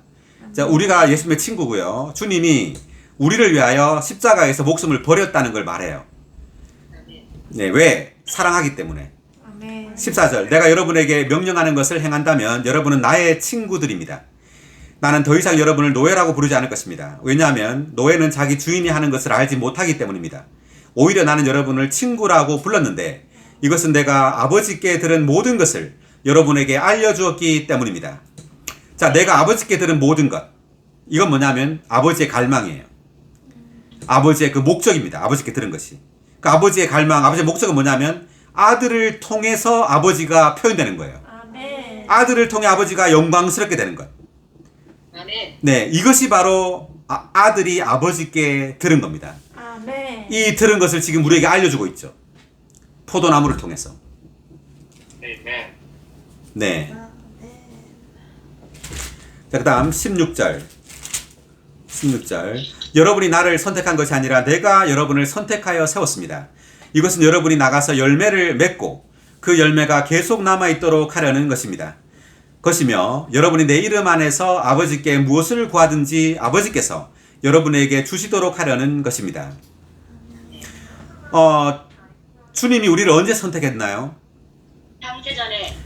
자, 우리가 예수님의 친구고요. 주님이 우리를 위하여 십자가에서 목숨을 버렸다는 걸 말해요. 네, 왜? 사랑하기 때문에. 아멘. 14절 내가 여러분에게 명령하는 것을 행한다면 여러분은 나의 친구들입니다. 나는 더 이상 여러분을 노예라고 부르지 않을 것입니다. 왜냐하면 노예는 자기 주인이 하는 것을 알지 못하기 때문입니다. 오히려 나는 여러분을 친구라고 불렀는데 이것은 내가 아버지께 들은 모든 것을 여러분에게 알려주었기 때문입니다. 자, 내가 아버지께 들은 모든 것 이건 뭐냐면 아버지의 갈망이에요. 아버지의 그 목적입니다. 아버지께 들은 것이. 그 아버지의 갈망, 아버지의 목적은 뭐냐면 아들을 통해서 아버지가 표현되는 거예요. 아멘. 아들을 통해 아버지가 영광스럽게 되는 것. 아멘. 네, 이것이 바로 아들이 아버지께 들은 겁니다. 아멘. 이 들은 것을 지금 우리에게 알려주고 있죠. 포도나무를 통해서. 네. 자, 그 다음 16절. 여러분이 나를 선택한 것이 아니라 내가 여러분을 선택하여 세웠습니다. 이것은 여러분이 나가서 열매를 맺고 그 열매가 계속 남아있도록 하려는 것이며 여러분이 내 이름 안에서 아버지께 무엇을 구하든지 아버지께서 여러분에게 주시도록 하려는 것입니다. 주님이 우리를 언제 선택했나요? 창세전에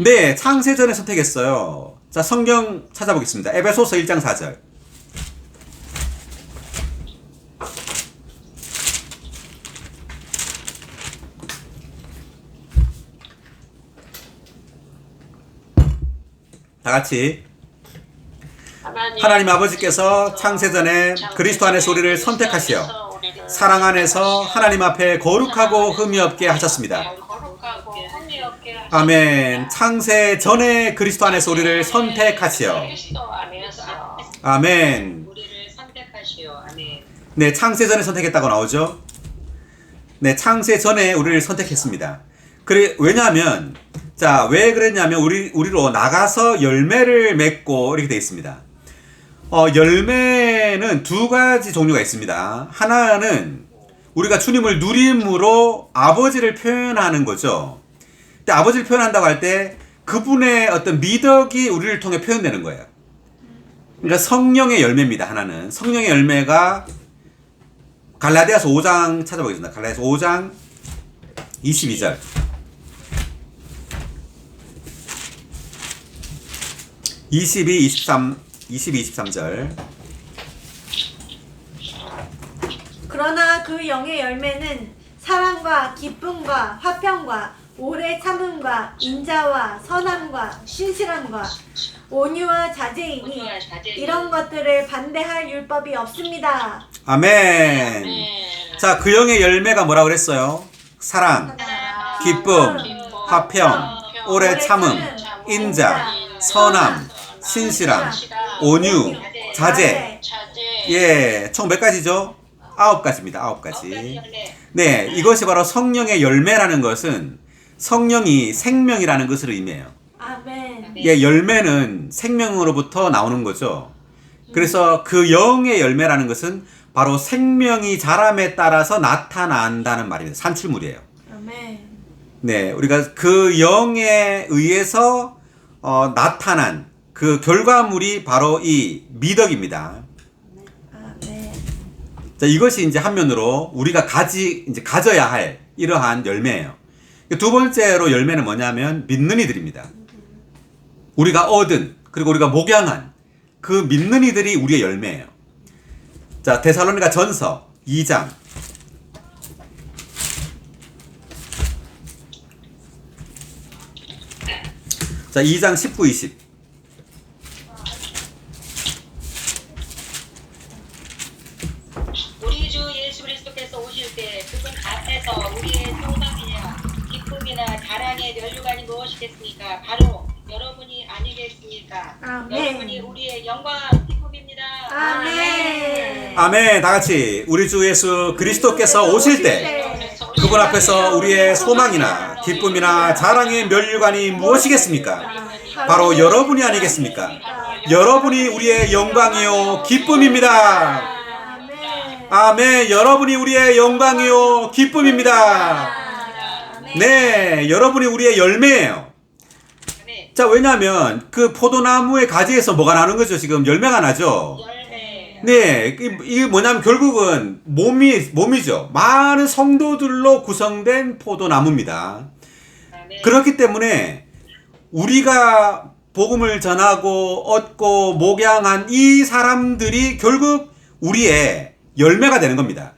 네, 창세전에 선택했어요. 자, 성경 찾아보겠습니다. 에베소서 1장 4절. 다 같이 하나님 아버지께서 창세전에 그리스도 안에서 우리를 선택하시어 사랑 안에서 하나님 앞에 거룩하고 흠이 없게 하셨습니다. 아멘. 창세 전에 그리스도 안에서 우리를 선택하시어. 아멘. 우리를 선택하시오. 네, 창세 전에 선택했다고 나오죠. 네, 창세 전에 우리를 선택했습니다. 그래, 왜냐하면, 자, 왜 그랬냐면, 우리로 나가서 열매를 맺고, 이렇게 되어 있습니다. 열매는 두 가지 종류가 있습니다. 하나는 우리가 주님을 누림으로 아버지를 표현하는 거죠. 근데 아버지를 표현한다고 할 때, 그분의 어떤 미덕이 우리를 통해 표현되는 거예요. 그러니까 성령의 열매입니다. 하나는. 성령의 열매가 갈라디아서 5장 찾아보겠습니다. 갈라디아서 5장 22절. 23절. 그러나 그 영의 열매는 사랑과 기쁨과 화평과 오래 참음과 인자와 선함과 신실함과 온유와 자제이니 이런 것들을 반대할 율법이 없습니다. 아멘. 자, 그 영의 열매가 뭐라고 그랬어요? 사랑, 기쁨, 화평, 오래 참음, 인자, 선함, 신실함, 온유, 자제. 예, 총 몇 가지죠? 9가지입니다. 9가지. 네, 이것이 바로 성령의 열매라는 것은 성령이 생명이라는 것을 의미해요. 아멘. 예, 열매는 생명으로부터 나오는 거죠. 그래서 그 영의 열매라는 것은 바로 생명이 자람에 따라서 나타난다는 말입니다. 산출물이에요. 아멘. 네, 우리가 그 영에 의해서 나타난 그 결과물이 바로 이 미덕입니다. 아멘. 자, 이것이 이제 한면으로 우리가 이제 가져야 할 이러한 열매예요. 두 번째로 열매는 뭐냐면 믿는 이들입니다. 우리가 얻은, 그리고 우리가 목양한 그 믿는 이들이 우리의 열매예요. 자, 데살로니가 전서 2장. 자, 2장 19, 20. 우리 주 예수 그리스도께서 오실 때 그분 앞에서 우리의 소망이냐 기쁨이나 자랑의 면류관이 무엇이겠습니까? 바로 여러분이 아니겠습니까? 아멘. 여러분이 우리의 영광 기쁨입니다. 아멘. 아멘. 다 같이 우리 주 예수 그리스도께서 오실 때 그분 앞에서 우리의 소망이나 기쁨이나 자랑의 면류관이 무엇이겠습니까? 바로 여러분이 아니겠습니까? 여러분이 우리의 영광이요 기쁨입니다. 아멘. 아멘. 여러분이 우리의 영광이요 기쁨입니다. 네, 여러분이 우리의 열매예요. 아멘. 자, 왜냐하면 그 포도나무의 가지에서 뭐가 나는 거죠? 지금 열매가 나죠. 열매. 네, 이게 뭐냐면 결국은 몸이죠. 많은 성도들로 구성된 포도나무입니다. 아멘. 그렇기 때문에 우리가 복음을 전하고 얻고 목양한 이 사람들이 결국 우리의 열매가 되는 겁니다.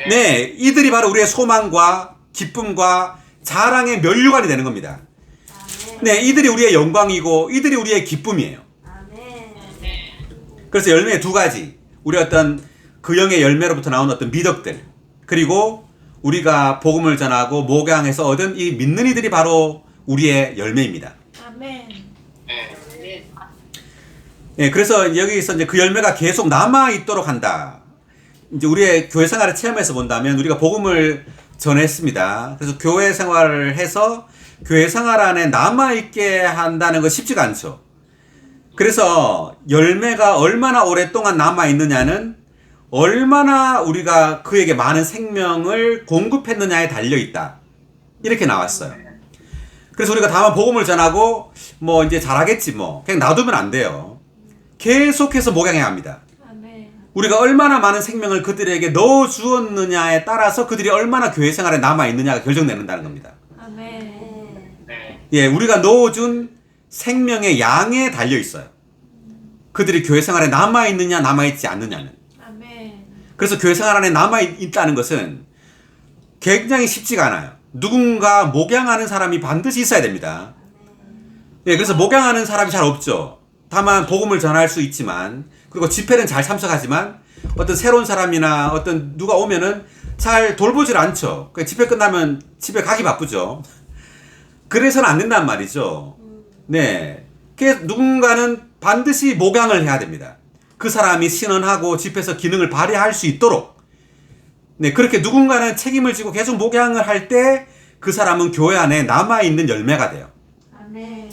네, 이들이 바로 우리의 소망과 기쁨과 자랑의 면류관이 되는 겁니다. 네, 이들이 우리의 영광이고 이들이 우리의 기쁨이에요. 아멘. 그래서 열매 두 가지. 우리 어떤 그 영의 열매로부터 나온 어떤 미덕들, 그리고 우리가 복음을 전하고 목양해서 얻은 이 믿는 이들이 바로 우리의 열매입니다. 아멘. 아멘. 예, 그래서 여기서 이제 그 열매가 계속 남아 있도록 한다. 이제 우리의 교회 생활을 체험해서 본다면 우리가 복음을 전했습니다. 그래서 교회 생활을 해서 교회 생활 안에 남아 있게 한다는 건 쉽지가 않죠. 그래서 열매가 얼마나 오랫동안 남아 있느냐는 얼마나 우리가 그에게 많은 생명을 공급했느냐에 달려 있다. 이렇게 나왔어요. 그래서 우리가 다만 복음을 전하고 뭐 이제 잘하겠지 뭐 그냥 놔두면 안 돼요. 계속해서 목양해야 합니다. 아멘. 우리가 얼마나 많은 생명을 그들에게 넣어 주었느냐에 따라서 그들이 얼마나 교회 생활에 남아 있느냐가 결정된다는 겁니다. 아멘. 예, 우리가 넣어준 생명의 양에 달려 있어요. 그들이 교회 생활에 남아 있느냐 남아 있지 않느냐는. 아멘. 그래서 교회 생활 안에 남아 있다는 것은 굉장히 쉽지가 않아요. 누군가 목양하는 사람이 반드시 있어야 됩니다. 예, 그래서 목양하는 사람이 잘 없죠. 다만 복음을 전할 수 있지만, 그리고 집회는 잘 참석하지만 어떤 새로운 사람이나 어떤 누가 오면은 잘 돌보질 않죠. 집회 끝나면 집에 가기 바쁘죠. 그래서는 안 된단 말이죠. 네, 누군가는 반드시 목양을 해야 됩니다. 그 사람이 신원하고 집회에서 기능을 발휘할 수 있도록, 네, 그렇게 누군가는 책임을 지고 계속 목양을 할 때 그 사람은 교회 안에 남아있는 열매가 돼요. 아멘.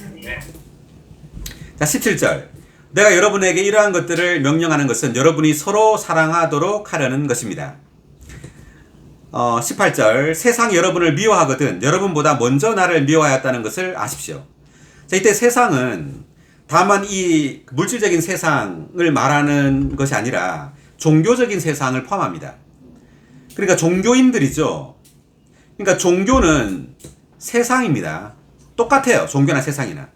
자, 17절. 내가 여러분에게 이러한 것들을 명령하는 것은 여러분이 서로 사랑하도록 하려는 것입니다. 18절. 세상이 여러분을 미워하거든 여러분보다 먼저 나를 미워하였다는 것을 아십시오. 자, 이때 세상은 다만 이 물질적인 세상을 말하는 것이 아니라 종교적인 세상을 포함합니다. 그러니까 종교인들이죠. 그러니까 종교는 세상입니다. 똑같아요. 종교나 세상이나.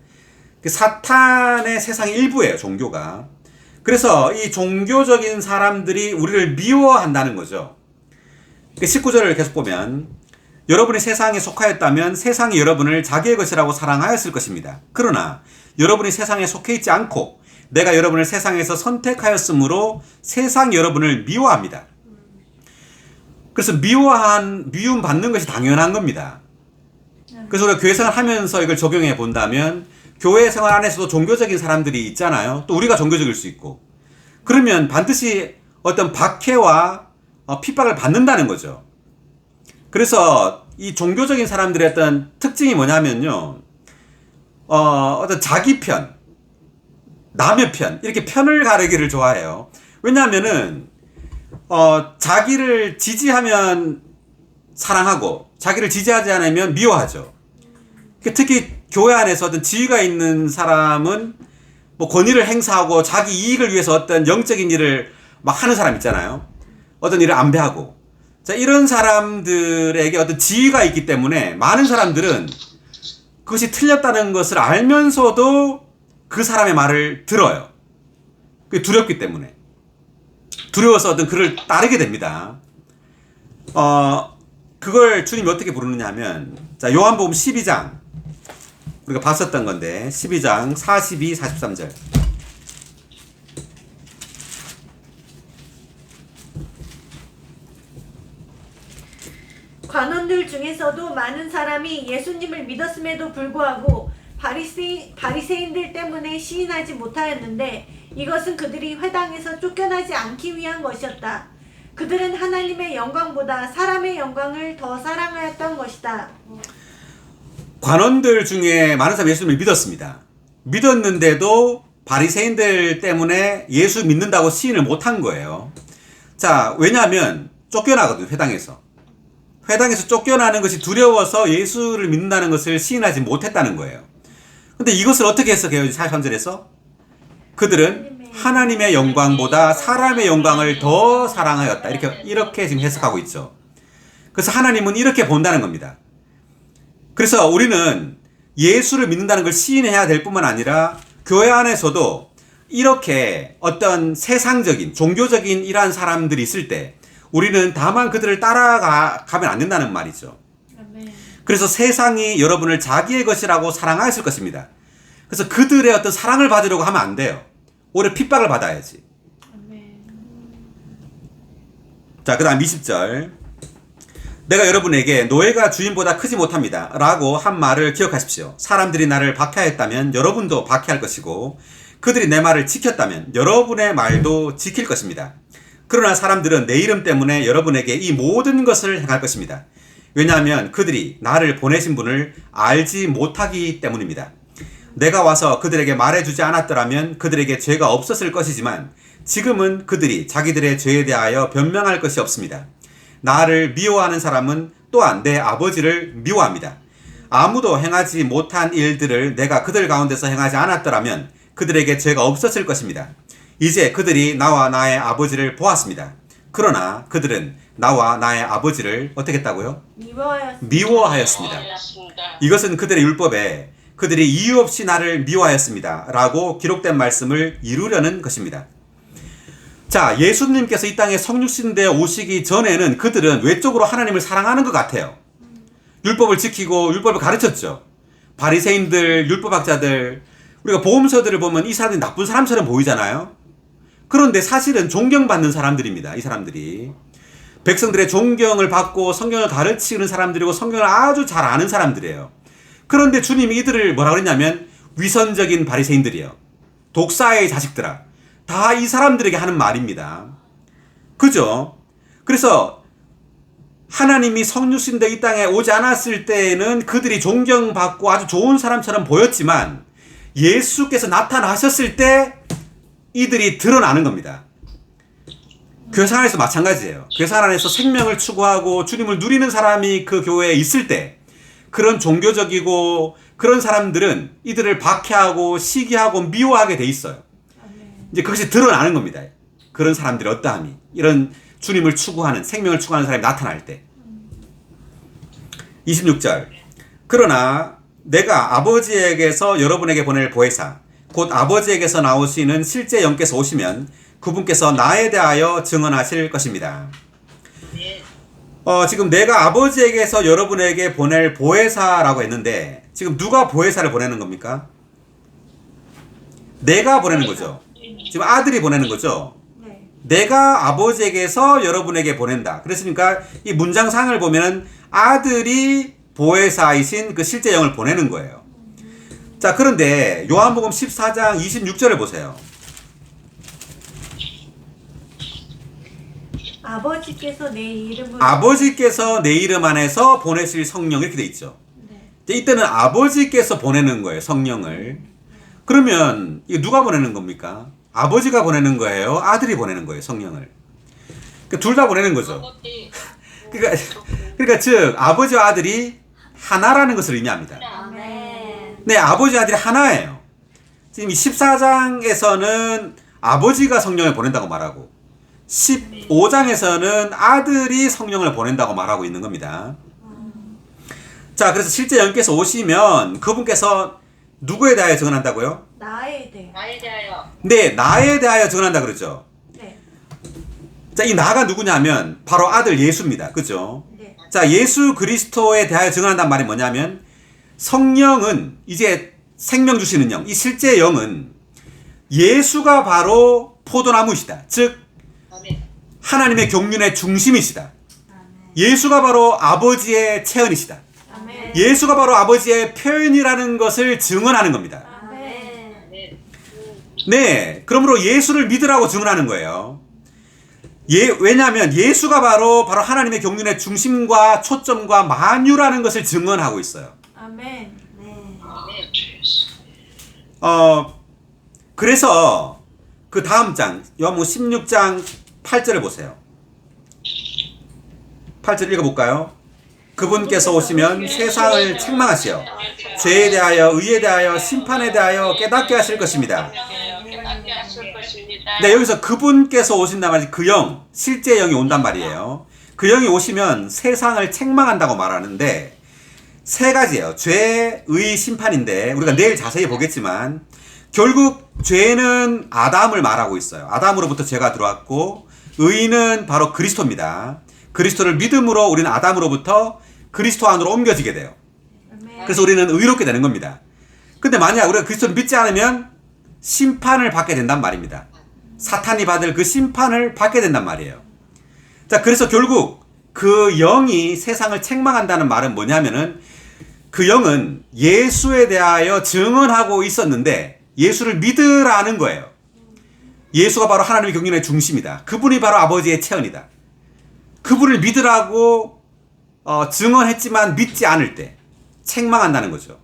사탄의 세상의 일부예요. 종교가. 그래서 이 종교적인 사람들이 우리를 미워한다는 거죠. 19절을 계속 보면 여러분이 세상에 속하였다면 세상이 여러분을 자기의 것이라고 사랑하였을 것입니다. 그러나 여러분이 세상에 속해 있지 않고 내가 여러분을 세상에서 선택하였으므로 세상이 여러분을 미워합니다. 그래서 미움 받는 것이 당연한 겁니다. 그래서 우리가 교회 생활 하면서 이걸 적용해 본다면 교회 생활 안에서도 종교적인 사람들이 있잖아요. 또 우리가 종교적일 수 있고. 그러면 반드시 어떤 박해와 핍박을 받는다는 거죠. 그래서 이 종교적인 사람들의 어떤 특징이 뭐냐면요. 어떤 자기 편, 남의 편, 이렇게 편을 가르기를 좋아해요. 왜냐하면은 자기를 지지하면 사랑하고 자기를 지지하지 않으면 미워하죠. 특히 교회 안에서 어떤 지위가 있는 사람은 뭐 권위를 행사하고 자기 이익을 위해서 어떤 영적인 일을 막 하는 사람 있잖아요. 어떤 일을 안배하고. 자, 이런 사람들에게 어떤 지위가 있기 때문에 많은 사람들은 그것이 틀렸다는 것을 알면서도 그 사람의 말을 들어요. 그게 두렵기 때문에. 두려워서 어떤 그를 따르게 됩니다. 그걸 주님이 어떻게 부르느냐 하면, 자, 요한복음 12장. 우리가 봤었던 건데, 12장 42, 43절. 관원들 중에서도 많은 사람이 예수님을 믿었음에도 불구하고 바리새인들 때문에 시인하지 못하였는데 이것은 그들이 회당에서 쫓겨나지 않기 위한 것이었다. 그들은 하나님의 영광보다 사람의 영광을 더 사랑하였던 것이다. 관원들 중에 많은 사람이 예수님을 믿었습니다. 믿었는데도 바리새인들 때문에 예수 믿는다고 시인을 못한 거예요. 자, 왜냐하면 쫓겨나거든요. 회당에서 쫓겨나는 것이 두려워서 예수를 믿는다는 것을 시인하지 못했다는 거예요. 근데 이것을 어떻게 해석해요? 43절에서 그들은 하나님의 영광보다 사람의 영광을 더 사랑하였다. 이렇게 지금 해석하고 있죠. 그래서 하나님은 이렇게 본다는 겁니다. 그래서 우리는 예수를 믿는다는 걸 시인해야 될 뿐만 아니라 교회 안에서도 이렇게 어떤 세상적인 종교적인 이러한 사람들이 있을 때 우리는 다만 그들을 따라가면 안 된다는 말이죠. 그래서 세상이 여러분을 자기의 것이라고 사랑하였을 것입니다. 그래서 그들의 어떤 사랑을 받으려고 하면 안 돼요. 오히려 핍박을 받아야지. 자, 그 다음 20절. 내가 여러분에게 노예가 주인보다 크지 못합니다 라고 한 말을 기억하십시오. 사람들이 나를 박해하였다면 여러분도 박해할 것이고 그들이 내 말을 지켰다면 여러분의 말도 지킬 것입니다. 그러나 사람들은 내 이름 때문에 여러분에게 이 모든 것을 행할 것입니다. 왜냐하면 그들이 나를 보내신 분을 알지 못하기 때문입니다. 내가 와서 그들에게 말해주지 않았더라면 그들에게 죄가 없었을 것이지만 지금은 그들이 자기들의 죄에 대하여 변명할 것이 없습니다. 나를 미워하는 사람은 또한 내 아버지를 미워합니다. 아무도 행하지 못한 일들을 내가 그들 가운데서 행하지 않았더라면 그들에게 죄가 없었을 것입니다. 이제 그들이 나와 나의 아버지를 보았습니다. 그러나 그들은 나와 나의 아버지를 어떻게 했다고요? 미워하였습니다. 이것은 그들의 율법에 그들이 이유 없이 나를 미워하였습니다 라고 기록된 말씀을 이루려는 것입니다. 자, 예수님께서 이 땅에 성육신되어 오시기 전에는 그들은 외적으로 하나님을 사랑하는 것 같아요. 율법을 지키고 율법을 가르쳤죠. 바리새인들, 율법학자들, 우리가 복음서들을 보면 이 사람들이 나쁜 사람처럼 보이잖아요. 그런데 사실은 존경받는 사람들입니다. 이 사람들이 백성들의 존경을 받고 성경을 가르치는 사람들이고 성경을 아주 잘 아는 사람들이에요. 그런데 주님이 이들을 뭐라 그랬냐면 위선적인 바리새인들이요, 독사의 자식들아, 다 이 사람들에게 하는 말입니다. 그죠? 그래서 하나님이 성육신되어 이 땅에 오지 않았을 때에는 그들이 존경받고 아주 좋은 사람처럼 보였지만 예수께서 나타나셨을 때 이들이 드러나는 겁니다. 교회 안에서 마찬가지예요. 교회 안에서 생명을 추구하고 주님을 누리는 사람이 그 교회에 있을 때 그런 종교적이고 그런 사람들은 이들을 박해하고 시기하고 미워하게 돼 있어요. 이제 그것이 드러나는 겁니다. 그런 사람들의 어떠함이. 이런 주님을 추구하는, 생명을 추구하는 사람이 나타날 때. 26절. 그러나 내가 아버지에게서 여러분에게 보낼 보혜사, 곧 아버지에게서 나오시는 실제 영께서 오시면 그분께서 나에 대하여 증언하실 것입니다. 지금 내가 아버지에게서 여러분에게 보낼 보혜사라고 했는데 지금 누가 보혜사를 보내는 겁니까? 내가 보내는 거죠. 지금 아들이 보내는 거죠. 네. 내가 아버지에게서 여러분에게 보낸다. 그랬으니까 이 문장상을 보면 아들이 보혜사이신 그 실제 영을 보내는 거예요. 자, 그런데 요한복음 14장 26절을 보세요. 아버지께서 내 이름 안에서 보내실 성령 이렇게 돼 있죠. 네. 이때는 아버지께서 보내는 거예요, 성령을. 그러면 이거 누가 보내는 겁니까? 아버지가 보내는 거예요? 아들이 보내는 거예요, 성령을? 둘 다 보내는 거죠. 그러니까 즉 아버지와 아들이 하나라는 것을 의미합니다. 아멘. 네, 아버지와 아들이 하나예요. 지금 이 14장에서는 아버지가 성령을 보낸다고 말하고 15장에서는 아들이 성령을 보낸다고 말하고 있는 겁니다. 자, 그래서 실제 영께서 오시면 그분께서 누구에 대하여 증언한다고요? 나에 대해. 나에 대하여 네, 나에 대하여 증언한다 그러죠. 네. 자, 이 나가 누구냐면 바로 아들 예수입니다. 그죠? 네. 자, 예수 그리스도에 대하여 증언한다는 말이 뭐냐면 성령은 이제 생명 주시는 영, 이 실제 영은 예수가 바로 포도나무이시다. 즉 아멘. 하나님의 경륜의 중심이시다. 예수가 바로 아버지의 체언이시다. 아멘. 예수가 바로 아버지의 표현이라는 것을 증언하는 겁니다. 아멘. 아멘. 네, 그러므로 예수를 믿으라고 증언하는 거예요. 왜냐하면 예수가 바로 하나님의 경륜의 중심과 초점과 만유라는 것을 증언하고 있어요. 아멘. 네. 아멘. 그래서 그 다음 장 요한복음 16장 8절을 보세요. 8절 읽어볼까요? 그분께서 오시면 세상을 책망하시어 죄에 대하여 의에 대하여 심판에 대하여 깨닫게 하실 것입니다. 네, 여기서 그분께서 오신단 말이지 그 영, 실제 영이 온단 말이에요. 그 영이 오시면 세상을 책망한다고 말하는데 세 가지예요. 죄, 의, 심판인데 우리가 내일 자세히 보겠지만 결국 죄는 아담을 말하고 있어요. 아담으로부터 죄가 들어왔고 의는 바로 그리스도입니다. 그리스도를 믿음으로 우리는 아담으로부터 그리스도 안으로 옮겨지게 돼요. 아멘. 그래서 우리는 의롭게 되는 겁니다. 근데 만약 우리가 그리스도를 믿지 않으면 심판을 받게 된단 말입니다. 사탄이 받을 그 심판을 받게 된단 말이에요. 자, 그래서 결국 그 영이 세상을 책망한다는 말은 뭐냐면은 그 영은 예수에 대하여 증언하고 있었는데 예수를 믿으라는 거예요. 예수가 바로 하나님의 경륜의 중심이다. 그분이 바로 아버지의 체언이다. 그분을 믿으라고 증언했지만 믿지 않을 때 책망한다는 거죠.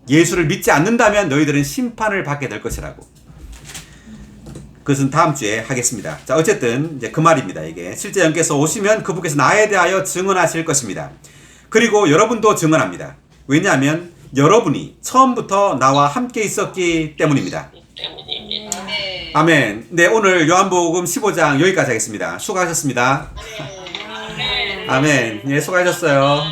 예수를 믿지 않는다면 너희들은 심판을 받게 될 것이라고. 그것은 다음 주에 하겠습니다. 자, 어쨌든 이제 그 말입니다. 이게 실제 영께서 오시면 그분께서 나에 대하여 증언하실 것입니다. 그리고 여러분도 증언합니다. 왜냐하면 여러분이 처음부터 나와 함께 있었기 때문입니다. 아멘. 아멘. 네, 오늘 요한복음 15장 여기까지 하겠습니다. 수고하셨습니다. 아멘. 아멘. 예, 수고하셨어요.